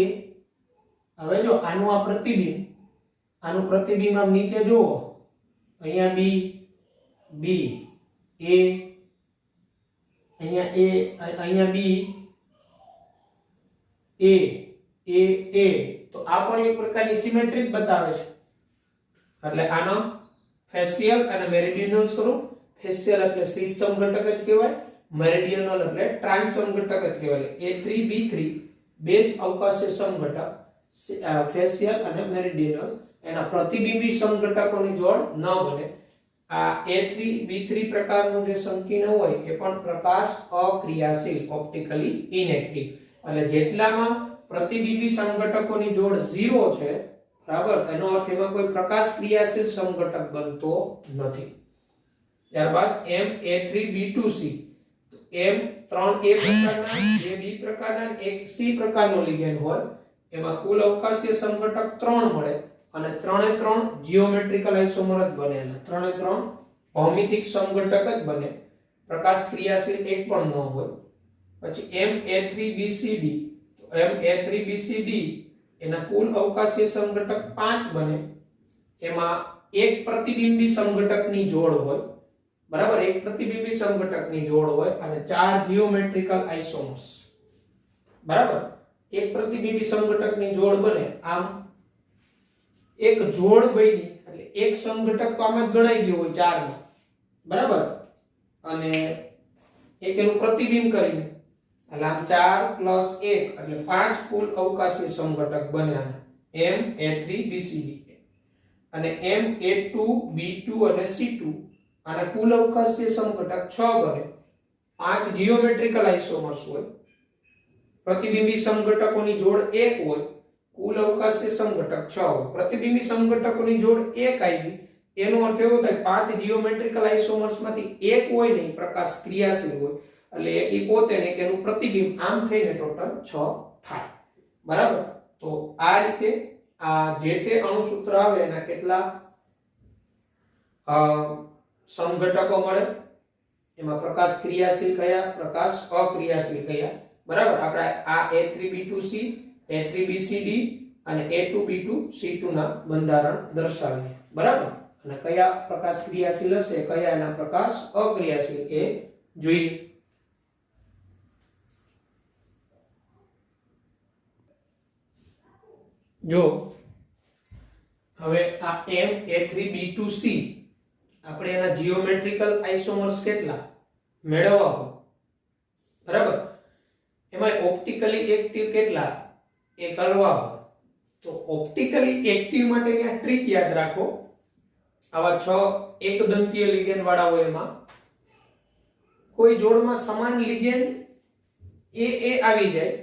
હવે જો આનું આ પ્રતિબિંબ, આનું પ્રતિબિંબ આમ નીચે જુઓ, અહીંયા B B A, અહીંયા A, અહીંયા B A A A, તો આ પણ એક પ્રકારની સિમેટ્રી જ બતાવે છે. એટલે આનો ફેશિયલ અને મેરિડિયનલ સ્વરૂપ, ફેશિયલ એટલે સિસ સમઘટક જ કહેવાય, મેરિડિયનલ એટલે ટ્રાન્સ સમઘટક જ કહેવાય. A3B3 બે જ અવકાશીય સમઘટક, ફેશિયલ અને મેરિડિયનલ, એના પ્રતિબિંબી સમઘટકોની જોડ ન બને, આ A3B3 પ્રકારનું જે સંકીર્ણ હોય એ પણ પ્રકાશ અક્રિયાશીલ, ઓપ્ટિકલી ઇનએક્ટિવ. એટલે જેટલામાં પ્રતિબિંબી સંઘટકોની જોડ 0 છે, બરાબર, એનો અર્થ એમાં કોઈ પ્રકાશ ક્રિયાશીલ સંઘટક બનતો નથી. ત્યારબાદ MA3B2C, તો M3A પ્રકારના, બે B પ્રકારના અને એક C પ્રકારનો લિગેન્ડ હોય, એમાં કુલ અવકાશીય સંઘટક 3 મળે અને 3 જીઓમેટ્રિકલ આઇસોમર જ બને. ત્રણે 3 ભૌમિતિક સંઘટક જ બને, પ્રકાશ ક્રિયાશીલ એક પણ ન હોય. પછી MA3BCD, તો MA3BCD એના કુલ અવકાશીય સંઘટક 5 બને, એમાં એક પ્રતિબિંબી સંઘટકની જોડ હોય, બરાબર, એક પ્રતિબિંબી સંઘટકની જોડ હોય અને 4 જીઓમેટ્રિકલ આઇસોમર્સ, બરાબર, એક પ્રતિબિંબી સંઘટકની જોડ બને. આમ એક જોડ બની એટલે એક સંઘટક તો આમાં જ ગણાઈ ગયું હોય 4 માં, બરાબર, અને એક એનું પ્રતિબિંબ કરીને એટલે આમ 4 + 1 એટલે 5 કુલ અવકાશીય સંઘટક બન્યા MA3BCD. અને MA2B2 અને C2 અને કુલ અવકાશીય સંઘટક 6 બને. 5 જીઓમેટ્રિકલ આઇસોમર્સ હોય, પ્રતિબિંબી સંઘટકોની જોડ 1 હોય, કુલ અવકાશીય સંઘટક 6 હોય. પ્રતિબિંબી સંઘટકોની જોડ 1 આવી એનો અર્થ એવો થાય 5 જીઓમેટ્રિકલ આઇસોમર્સ માંથી એક હોય ને પ્રકાશ ક્રિયાશીલ હોય, એટલે એ પોતે ને એનું પ્રતિબિંબ આમ થઈને ટોટલ 6 થાય, બરાબર. તો આ રીતે આ જે તે અણુસૂત્ર આવે એના કેટલા સંઘટકો મળે, એમાં પ્રકાશ ક્રિયાશીલ કયા, પ્રકાશ અક્રિયાશીલ કયા, બરાબર. આપણે આ A3B2C, A3BCD અને A2B2C2 ના બંધારણ દર્શાવીએ, બરાબર. અને કયા પ્રકાશ ક્રિયાશીલ હશે, કયા એના પ્રકાશ અક્રિયાશીલ એ જોઈએ. જો હવે આ MA3B2C આપણે એના જીઓમેટ્રિકલ આઇસોમર્સ કેટલા મેળવવા હોય, બરાબર, એમાં ઓપ્ટિકલી એક્ટિવ કેટલા એ કરવા હોય. તો ઓપ્ટિકલી એક્ટિવ માટેની આ ટ્રીક યાદ રાખો. આવા 6 એકદંતીય લિગેન્ડ વાળા હોય એમાં કોઈ જોડમાં સમાન લિગેન્ડ એ આવી જાય,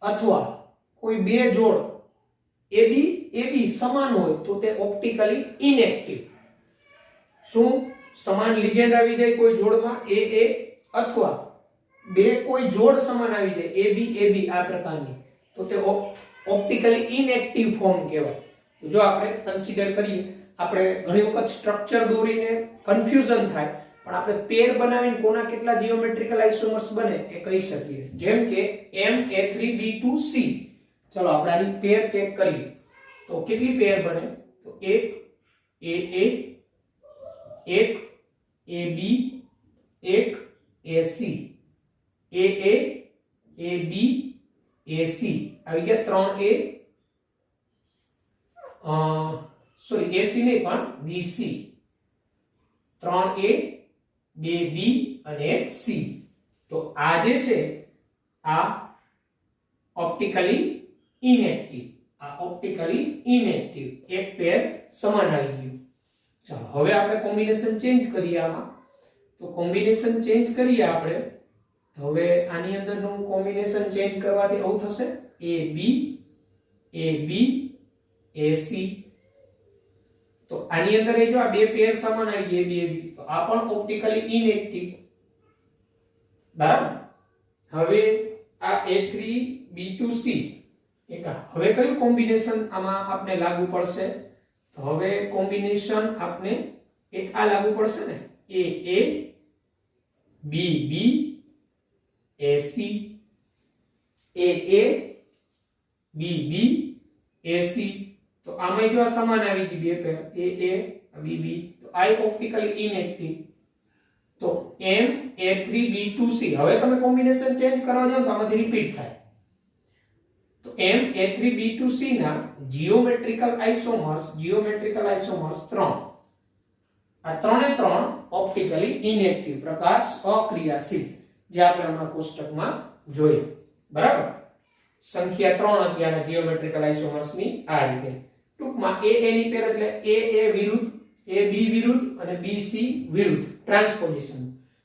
અથવા કોઈ બે જોડ AB સમાન હોય તો તે ઓપ્ટિકલી ઇનએક્ટિવ. શું સમાન લિગેન્ડ આવી જાય કોઈ જોડમાં AA, અથવા બે કોઈ જોડ સમાન આવી જાય AB આ પ્રકારની, તો તે ઓપ્ટિકલી ઇનએક્ટિવ ફોર્મ કહેવાય. જો આપણે કન્સિડર કરીએ, આપણે ઘણી વખત સ્ટ્રક્ચર દોરીને કન્ફ્યુઝન થાય, પણ આપણે પેર બનાવીને કોના કેટલા જીઓમેટ્રિકલ આઇસોમર્સ બને એ કહી શકીએ. જેમ કે MA3B2C, ચલો આપણે આની પેર ચેક કરીએ તો કેટલી પેર બને, તો એક AA, એક AB, એક AC, AA, AB, AC આવી ગયા 3A, સોરી AC નહીં પણ BC, 3A, 2B અને એક C. તો આ જે છે આ ઓપ્ટિકલી ઇનએક્ટિવ, આ ઓપ્ટિકલી ઇનએક્ટિવ એક પેર સમાન આવી ગયું. ચાલો હવે આપણે કોમ્બિનેશન ચેન્જ કરીએ આમાં. તો કોમ્બિનેશન ચેન્જ કરીએ આપણે, તો હવે આની અંદરનું કોમ્બિનેશન ચેન્જ કરવાથી આવું થશે AB, AB, AC. તો આની અંદર એ જો આ બે પેર સમાન આવી ગઈ AB, AB, તો આ પણ ઓપ્ટિકલી ઇનએક્ટિવ, બરાબર. હવે આ A3B2C હવે કયું કોમ્બિનેશન આમાં આપણે લાગુ પડશે, તો હવે કોમ્બિનેશન આપણે એક આ લાગુ પડશે ને, AA, BB, AC, AA, BB, AC. તો આમાં જો સમાન આવી ગઈ બે પેર AA, BB, તો આ ઓપ્ટિકલી ઇનએક્ટિવ. તો MA3B2C હવે તમે કોમ્બિનેશન ચેન્જ કરવા જાવ તો આમાંથી રિપીટ થાય. તો MA3B2C ના જીઓમેટ્રિકલ આઇસોમર્સ 3. આ ત્રણે 3 ઓપ્ટિકલી ઇનએક્ટિવ, પ્રકાશ અક્રિયાશીલ, જે આપણે હમણાં કોષ્ટકમાં જોયું, બરાબર. સંખ્યા 3 હતી આના જીઓમેટ્રિકલ આઇસોમર્સ ની આ રીતે. ટૂંકમાં AA ની પેર એટલે AA વિરુદ્ધ AB વિરુદ્ધ અને BC વિરુદ્ધ ટ્રાન્સપોઝિશન.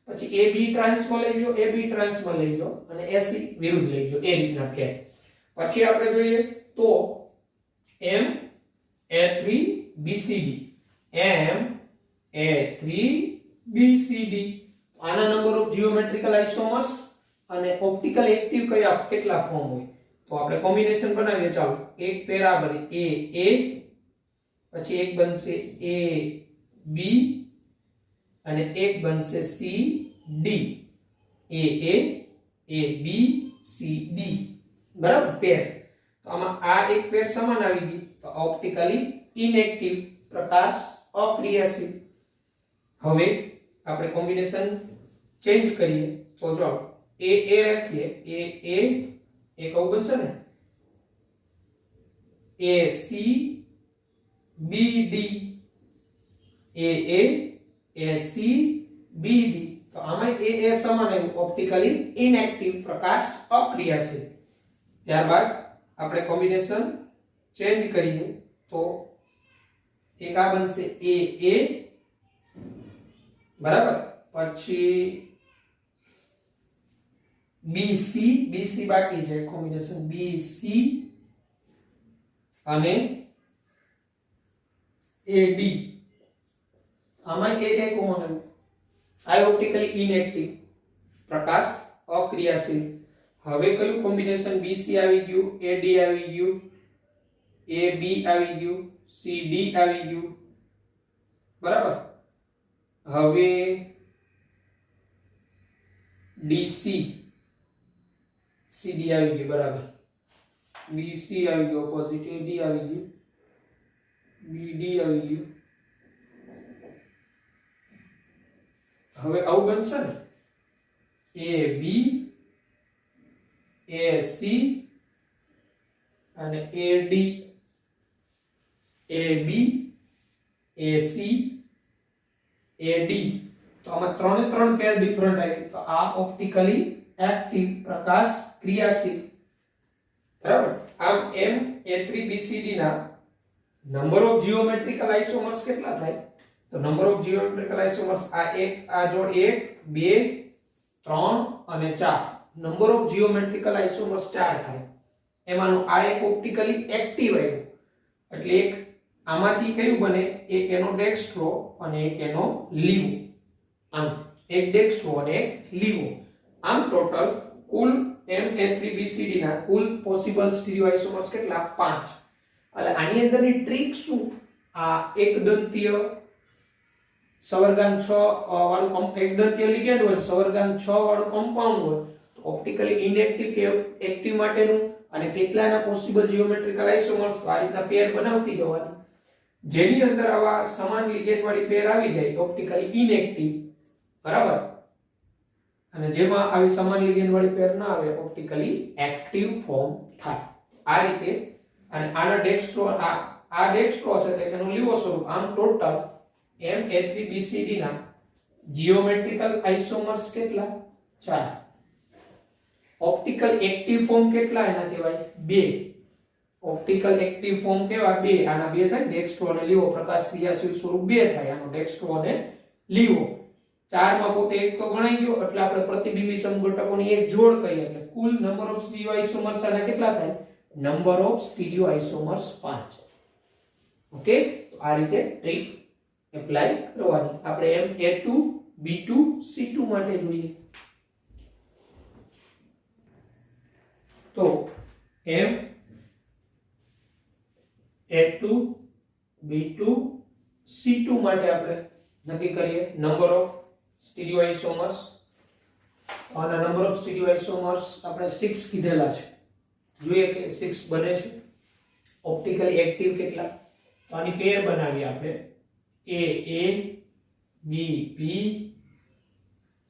પછી AB ટ્રાન્સમાં લઈ લ્યો, AB ટ્રાન્સમાં લઈ લ્યો અને AC વિરુદ્ધ લઈ લ્યો, એ રીતના ફેર. પછી આપણે જોઈએ તો M A3 BCD, M A3 BCD. આના નંબર ઓફ જીઓમેટ્રિકલ આઇસોમર્સ અને ઓપ્ટિકલ એક્ટિવ કયા કેટલા ફોર્મ હોય તો આપણે કોમ્બિનેશન બનાવીએ. ચાલો એક પેર આ બને A પછી એક બનશે A B અને એક બનશે C D, A B C D, બરાબર પેર. તો આમાં આ એક પેર સમાન આવી ગઈ તો ઓપ્ટિકલી ઇનએક્ટિવ, પ્રકાશ અક્રિયાશીલ. હવે આપણે કોમ્બિનેશન ચેન્જ કરીએ તો જો A રાખીએ, A કહું બનશે ને AC BD, AC BD. તો આમાં A સમાન આવ્યું, ઓપ્ટિકલી ઇનએક્ટિવ, પ્રકાશ અક્રિયાશીલ. ત્યારબાદ આપણે કોમ્બિનેશન ચેન્જ કરીએ તો એક આ બનશે A બરાબર. પછી BC બાકી છે, કોમ્બિનેશન BC અને AD. આમાં A કોમન આવ્યું, આ ઓપ્ટિકલી ઇનએક્ટિવ, પ્રકાશ અક્રિયાશીલ. હવે કયું કોમ્બિનેશન? BC આવી ગયું, AD આવી ગયું, AB આવી ગયું, CD આવી ગયું, બરાબર. હવે DC CD આવી ગયું, બરાબર. BC આવી ગયું, ઓપોઝિટ AD આવી ગયું, BD આવી ગયું. હવે આવું બનશે ને AB AC અને AD, AB AC AD. તો આમાં ત્રણ પેર ડિફરન્ટ આવી. તો આ ઓપ્ટિકલી એક્ટિવ, પ્રકાશ ક્રિયાશીલ, બરાબર. આમ M A3 BCD ના નંબર ઓફ જીઓમેટ્રિકલ આઇસોમર્સ કેટલા થાય તો નંબર ઓફ જીઓમેટ્રિકલ આઇસોમર્સ આ એક, આ જોડ 1 2 3 અને 4. નંબર ઓફ જીઓમેટ્રિકલ આઇસોમર્સ 4 થાય. એમાંનું આ એક ઓપ્ટિકલી એક્ટિવ આવ્યું એટલે એક આમાંથી કયું બને? એક એનો ડેક્સ્ટ્રો અને એક એનો લીવો. આમ એક ડેક્સ્ટ્રો અને એક લીવો. આમ ટોટલ કુલ Ma3BCD ના કુલ પોસિબલ સ્ટીરિયો આઇસોમર્સ કેટલા? 5. એટલે આની અંદરની ટ્રીક શું? આ એકદંતીય સવર્ગાન 6 વાળું એકદંતીય લિગેન્ડ હોય, સવર્ગાન 6 વાળું કમ્પાઉન્ડ હોય તો ઓપ્ટિકલી ઇનએક્ટિવ કે એક્ટિવ માટેનું અને કેટલાના પોસિબલ જીઓમેટ્રિકલ આઇસોમર્સ આ રીતના પેર બનાવતી જવાની. જેની અંદર આવા સમાન લિગેન્ડ વાળી પેર આવી જાય ઓપ્ટિકલી ઇનએક્ટિવ, બરાબર. અને જેમાં આવી સમાન લિગેન્ડ વાળી પેર ના આવે ઓપ્ટિકલી એક્ટિવ ફોર્મ થાય. આ રીતે. અને આના ડેક્સ્ટ્રો આ ડેક્સ્ટ્રો હશે તો એનું લીવો સ્વરૂપ. આમ ટોટલ Ma3BCD ના જીઓમેટ્રિકલ આઇસોમર્સ કેટલા? 4. ઓપ્ટિકલ એક્ટિવ ફોર્મ કેટલા એના કહેવાય? 2. ઓપ્ટિકલ એક્ટિવ ફોર્મ કેવા? 2. આના 2 થાય, ડેક્સ્ટ્રો અને લીવો. પ્રકાશ ક્રિયાશીલ સ્વરૂપ 2 થાય, આનો ડેક્સ્ટ્રો અને લીવો. 4 માં પોતે એક તો ગણાઈ ગયો એટલે આપણે પ્રતિબિંબી સમઘટકોની એક જોડ કહીએ એટલે કુલ નંબર ઓફ સ્ટીરિયો આઇસોમર્સ આના કેટલા થાય? Number of stereo isomers 5. Okay, તો આ રીતે ટ્રીક એપ્લાય કરવાની. આપણે A2 B2 C2 માટે જોઈએ તો M A2 B2 C2 માટે આપણે નક્કી કરીએ નંબર ઓફ સ્ટીરિયો આઇસોમર્સ. આના નંબર ઓફ સ્ટીરિયો આઇસોમર્સ આપણે 6 કીધેલા છે. જોઈએ કે 6 બને છે. ઓપ્ટિકલી એક્ટિવ કેટલા? તો આની પેર બનાવીએ આપણે A B B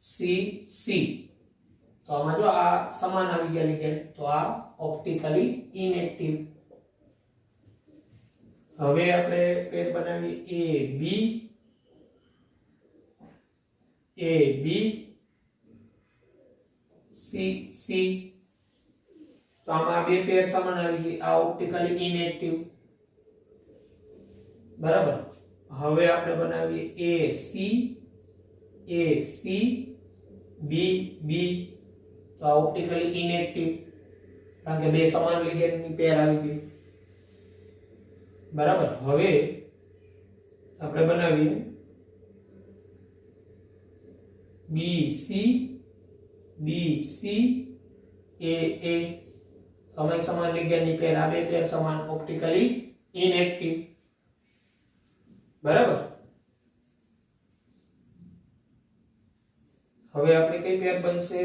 C C. તો આમાં જો આ સમાન આવી ગયા લિગેન્ડ તો આ ઓપ્ટિકલી ઇનએક્ટિવ. હવે આપણે પેર બનાવીએ A B C C. તો આમાં બે પેર સમાન આવી ગઈ. આ ઓપ્ટિકલી ઇનએક્ટિવ, બરાબર. હવે આપણે બનાવીએ AC B તો આ ઓપ્ટિકલી ઇનએક્ટિવ, કારણ કે બે સમાન લિગેન્ડની પેર આવી ગઈ. બરાબર. હવે આપણે બનાવીએ BC AA, તમે સમાન લિગેન્ડની પેર, આ બે પેર સમાન ઓપ્ટિકલી ઇનએક્ટિવ. બરાબર. હવે આપણી કઈ પેર બનશે?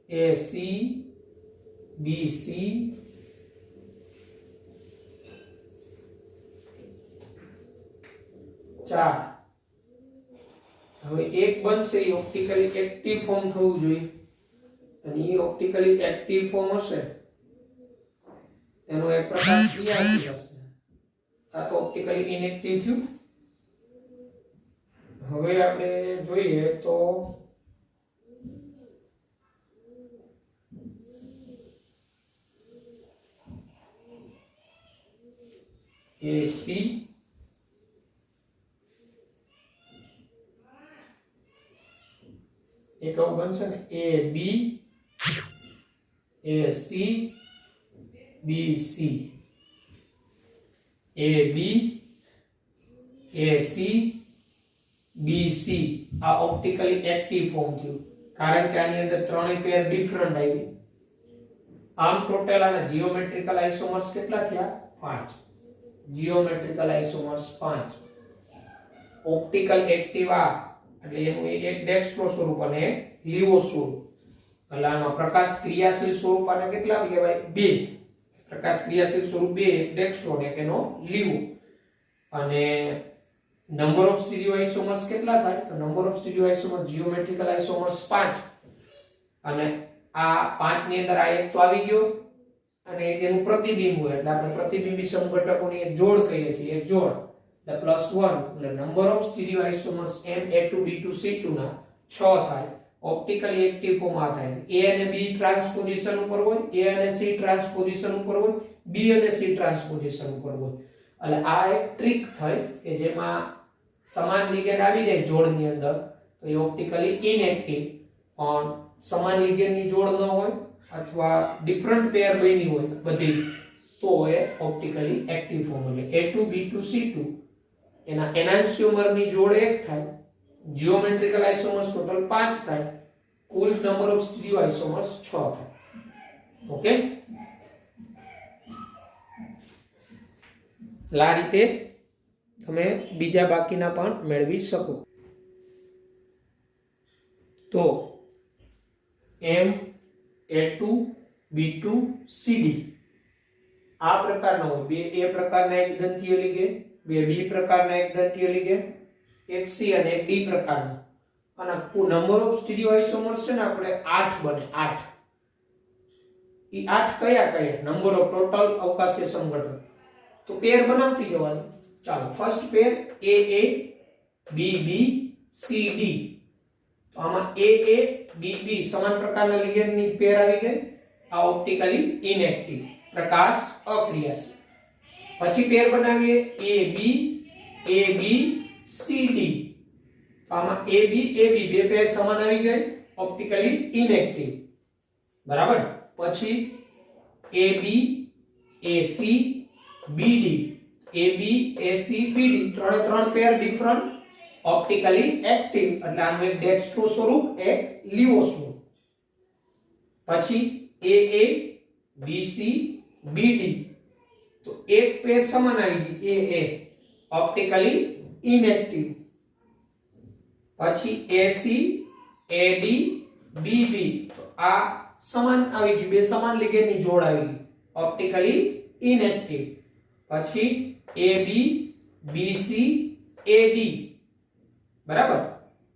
AC BC ચાર. હવે એક બનશે એ ઓપ્ટિકલી એક્ટિવ ફોર્મ થવું જોઈએ, અને એ ઓપ્ટિકલી એક્ટિવ ફોર્મ હશે એનો એક પ્રકાર ક્રિયાશીલ હશે. આ તો ઓપ્ટિકલી ઇનએક્ટિવ થયું. હવે આપણે જોઈએ તો AC એક આવું બનશે ને AB AC BC AB AC BC આ ઓપ્ટિકલી એક્ટિવ ફોર્મ થયું, કારણ કે આની અંદર ત્રણેય પેર ડિફરન્ટ આવી. આમ ટોટલ આના જીઓમેટ્રિકલ આઇસોમર્સ કેટલા થયા? 5. Geometrical isomers 5. ઓપ્ટિકલ એક્ટિવ આ એટલે એનું એક ડેક્સ્ટ્રો સ્વરૂપ અને એક લીવો સ્વરૂપ. એટલે આમાં પ્રકાશ ક્રિયાશીલ સ્વરૂપ આને કેટલા કહેવાય? 2. પ્રકાશ ક્રિયાશીલ સ્વરૂપ 2, એક ડેક્સ્ટ્રો ને એક એનો લીવો. અને નંબર ઓફ સ્ટીરિયો આઇસોમર્સ કેટલા થાય? તો number of stereoisomers geometrical isomers 5. અને આ 5 ની અંદર આ એક તો આવી ગયો, અને એનું પ્રતિબિંબ હોય એટલે આપણે પ્રતિબિંબી સમઘટકોની એક જોડ કહીએ છીએ, એક જોડ એટલે +1. એટલે number of stereo isomers Ma2B2C2 ના 6 થાય. ઓપ્ટિકલી એક્ટિવ ફોર્મ આ થાય. A અને B ટ્રાન્સપોઝિશન ઉપર હોય, A અને C ટ્રાન્સપોઝિશન ઉપર હોય, B અને C ટ્રાન્સપોઝિશન ઉપર હોય. એટલે આ એક ટ્રીક થઈ કે જેમાં સમાન લિગેન્ડ આવી જાય જોડની અંદર તો એ ઓપ્ટિકલી ઇનએક્ટિવ. પણ સમાન લિગેન્ડની જોડ ન હોય અથવા ડિફરન્ટ પેર બની હોય બધી તો એ ઓપ્ટિકલી એક્ટિવ ફોર્મ. એટલે A2B2C2 એના એનાન્સિયોમરની જોડ 1 થાય, જીઓમેટ્રિકલ આઇસોમર્સ ટોટલ 5 થાય, કુલ નંબર ઓફ સ્ટીરિયો આઇસોમર્સ 6 થાય. ઓકે, આ રીતે તમે બીજા બાકીના પણ મેળવી શકો. તો Ma2B2CD આ પ્રકારના હોય. બે A પ્રકારના એક દંતીય લિગેન્ડ, બે B પ્રકારના એક દંતીય લિગેન્ડ, એક C અને એક D પ્રકારનો. અને નંબર ઓફ સ્ટીરિયો આઇસોમર્સ છે ને આપણે 8 બને. 8 ઈ 8 કયા કયા નંબર ઓફ ટોટલ અવકાશીય સમઘટક. તો પેર બનાવતી જવાની. ચાલો ફર્સ્ટ પેર AA BB CD. તો આમાં AA BB સમાન પ્રકારના લિગેન્ડની પેર આવી ગઈ. આ ઓપ્ટિકલી ઇનએક્ટિવ, પ્રકાશ અક્રિયાશીલ. પછી પેર બનાવીએ AB CD. તો આમાં AB બે પેર સમાન આવી ગઈ, ઓપ્ટિકલી ઇનએક્ટિવ. બરાબર. પછી AB AC BD AB AC BD ત્રણ પેર ડિફરન્ટ, ઓપ્ટિકલી એક્ટિવ. એટલે આનું એક ડેક્સ્ટ્રો સ્વરૂપ, એક લીવો સ્વરૂપ. પછી AA BC BD તો એક પેર સમાન આવી ગઈ, AA ઓપ્ટિકલી ઇનએક્ટિવ. પછી AC AD BB તો આ સમાન આવી ગઈ, બે સમાન લિગેન્ડની જોડ આવી ગઈ, ઓપ્ટિકલી ઇનએક્ટિવ. પછી AB BC AD. બરાબર.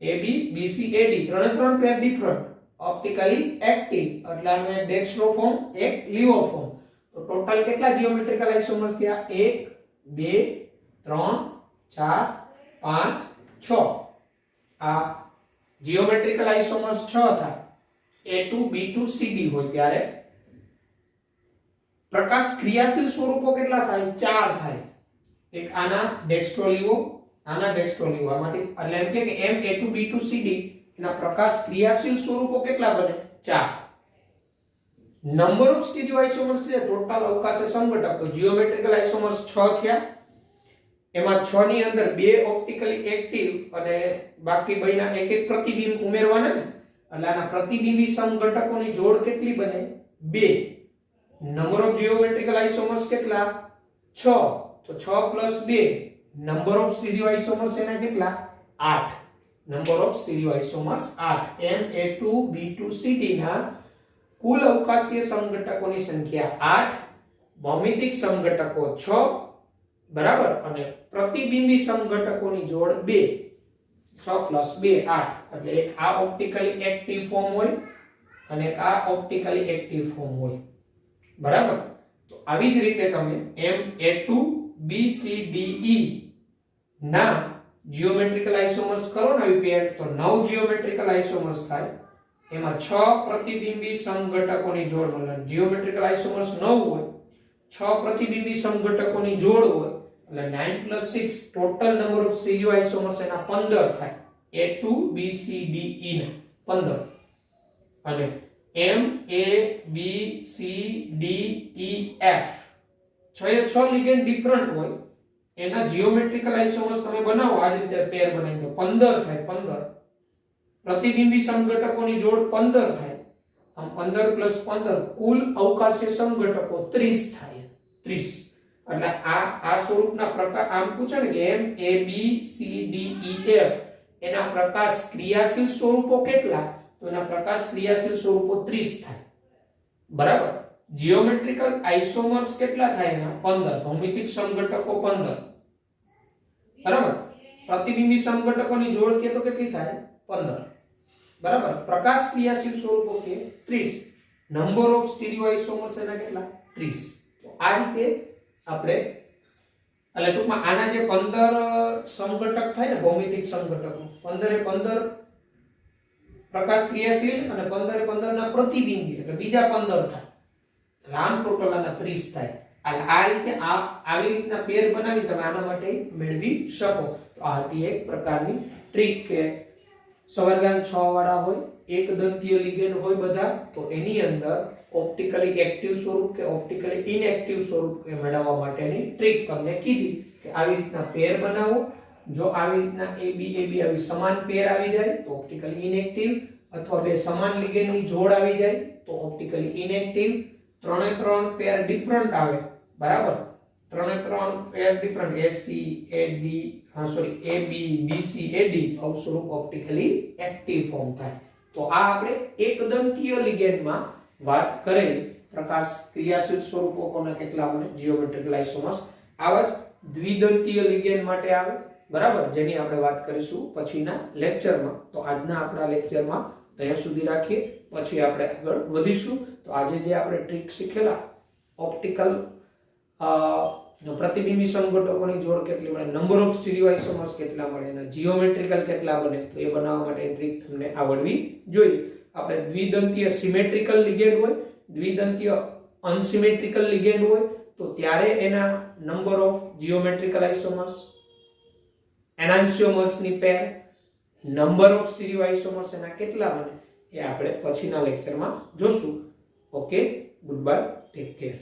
AB BC AD ત્રણ પેર ડિફરન્ટ, ઓપ્ટિકલી એક્ટિવ. એટલે આનો એક ડેક્સ્ટ્રો ફોર્મ, એક લીવો ફોર્મ. તો ટોટલ કેટલા જીઓમેટ્રિકલ આઇસોમર્સ થયા? 1 2 3 4 5 6. આ જીઓમેટ્રિકલ આઇસોમર્સ 6 થાય A2B2CD હોય ત્યારે. પ્રકાશ ક્રિયાશીલ સ્વરૂપો કેટલા થાય? 4 થાય. એક આના ડેક્સ્ટ્રોલિયો, આના ડેક્સ્ટ્રોલિયો, આમાંથી એટલે એમ કે Ma2B2Cd એના પ્રકાશ ક્રિયાશીલ સ્વરૂપો કેટલા બને? 4. નંબર ઓફ સ્ટીરિયો આઇસોમર્સ છે ટોટલ અવકાશે સંઘટક, તો જીઓમેટ્રિકલ આઇસોમર્સ 6 થયા. એમાં 6 ની અંદર 2 ઓપ્ટિકલી એક્ટિવ અને બાકી બયના એક એક પ્રતિબિંબ ઉમેરવાના ને, એટલે આના પ્રતિબિંબી સમઘટકોની જોડ કેટલી બને? 2. નંબર ઓફ જીઓમેટ્રિકલ આઇસોમર્સ કેટલા? 6. તો 6 + 2 નંબર ઓફ સ્ટીરિયો આઇસોમર્સ એના કેટલા? 8. Number of stereo isomers 8. Ma2B2Cd ના કુલ અવકાશીય સમઘટકોની સંખ્યા 8, ભૌમિતિક સમઘટકો 6, બરાબર, અને પ્રતિબિંબી સમઘટકોની જોડ 2. 6 + 2 8. એટલે એક આ ઓપ્ટિકલી એક્ટિવ ફોર્મ હોય અને એક આ ઓપ્ટિકલી એક્ટિવ ફોર્મ હોય, બરાબર. તો આવી જ રીતે તમે Ma2BCDE ના જીઓમેટ્રિકલ આઇસોમર્સ કરો ને આવી પેર, તો 9 જીઓમેટ્રિકલ આઇસોમર્સ થાય. એમાં 6 પ્રતિબિંબી સમઘટકોની જોડ મળે. જીઓમેટ્રિકલ આઇસોમર્સ 9 હોય, 6 પ્રતિબિંબી સમઘટકોની જોડ હોય, એટલે 9 + 6 total number of stereo isomers એના 15 થાય. A2BCDE ના 15. અને MABCDEF 6 લિગેન્ડ ડિફરન્ટ હોય, એના જીઓમેટ્રિકલ આઇસોમર્સ તમે બનાવો આ રીતે પેર બનાવી દો, 15 થાય. 15 પ્રતિબિંબી સમઘટકોની જોડ 15 થાય. આમ 15 + 15 કુલ અવકાશીય સમઘટકો 30 થાય. 30. એટલે આ સ્વરૂપના પ્રકાર આમ પૂછે ને કે MABCDEF એના પ્રકાશ ક્રિયાશીલ સ્વરૂપો કેટલા? તો એના પ્રકાશ ક્રિયાશીલ સ્વરૂપો 30 થાય, બરાબર. જીઓમેટ્રિકલ આઇસોમર્સ કેટલા થાય? એના 15. ભૌમિતિક સમઘટકો 15, બરાબર. પ્રતિબિંબી સમઘટકોની જોડ કે તો કેટલી થાય? 15, બરાબર. પ્રકાશ ક્રિયાશીલ સ્વરૂપો કે 30. નંબર ઓફ સ્ટીરિયો આઇસોમર્સ એના કેટલા? 30. તો આ રીતે આપણે એટલે ટૂંકમાં આના જે 15 સમઘટક થાય ને ભૌમિતિક સમઘટકો, 15 એ 15 પ્રકાશ ક્રિયાશીલ અને 15 એ 15 ના પ્રતિબિંબી, એટલે બીજા 15 થાય. આમ ટોટલ આના 30 થાય. એટલે આ રીતે આવી રીતના પેર બનાવી તમે આના માટે મેળવી શકો. તો આ હતી એક પ્રકારની ટ્રીક કે સવર્ગાંક 6 વાળા હોય, એક દંતીય લિગેન્ડ હોય બધા, તો એની અંદર ઓપ્ટિકલી એક્ટિવ સ્વરૂપ કે ઓપ્ટિકલી ઇનએક્ટિવ સ્વરૂપ મેળવવા માટેની ટ્રીક તમને કીધી કે આવી રીતના પેર બનાવો. જો આવી રીતના AB આવી સમાન પેર આવી જાય તો ઓપ્ટિકલી ઇનએક્ટિવ, અથવા બે સમાન લિગેન્ડની જોડ આવી જાય તો ઓપ્ટિકલી ઇનએક્ટિવ. 3 પેર ડિફરન્ટ આવે, બરાબર. 3 પેર ડિફરન્ટ AB BC AD આવું સ્વરૂપ ઓપ્ટિકલી એક્ટિવ ફોર્મ થાય. તો આ આપણે એક દંતીય લિગેન્ડમાં વાત કરેલી પ્રકાશ ક્રિયાશીલ સ્વરૂપો કોના કેટલા આવે જીઓમેટ્રિકલ આઇસોમર્સ. આવા જ દ્વિદંતીય લિગેન્ડ માટે આવે, બરાબર, જેની આપણે વાત કરીશું પછીના લેક્ચરમાં. તો આજના આપણા લેક્ચરમાં અહીંયા સુધી રાખીએ, પછી આપણે આગળ વધીશું. તો આજે જે આપણે ટ્રીક શીખેલા ઓપ્ટિકલ પ્રતિબિંબી સમઘટકોની જોડ કેટલી મળે, નંબર ઓફ સ્ટીરિયો આઇસોમર્સ કેટલા મળે અને જીઓમેટ્રિકલ કેટલા બને, તો એ બનાવવા માટે ટ્રીક તમને આવડવી જોઈએ. આપણે દ્વિદંતીય સિમેટ્રિકલ લિગેન્ડ હોય, દ્વિદંતીય અનસિમેટ્રિકલ લિગેન્ડ હોય, તો ત્યારે એના નંબર ઓફ જીઓમેટ્રિકલ આઇસોમર્સ, એનાન્સિયોમર્સ ની પેર, નંબર ઓફ સ્ટીરિયો આઇસોમર્સ એના કેટલા બને એ આપણે પછીના લેક્ચરમાં જોશું. Okay, good bye, take care.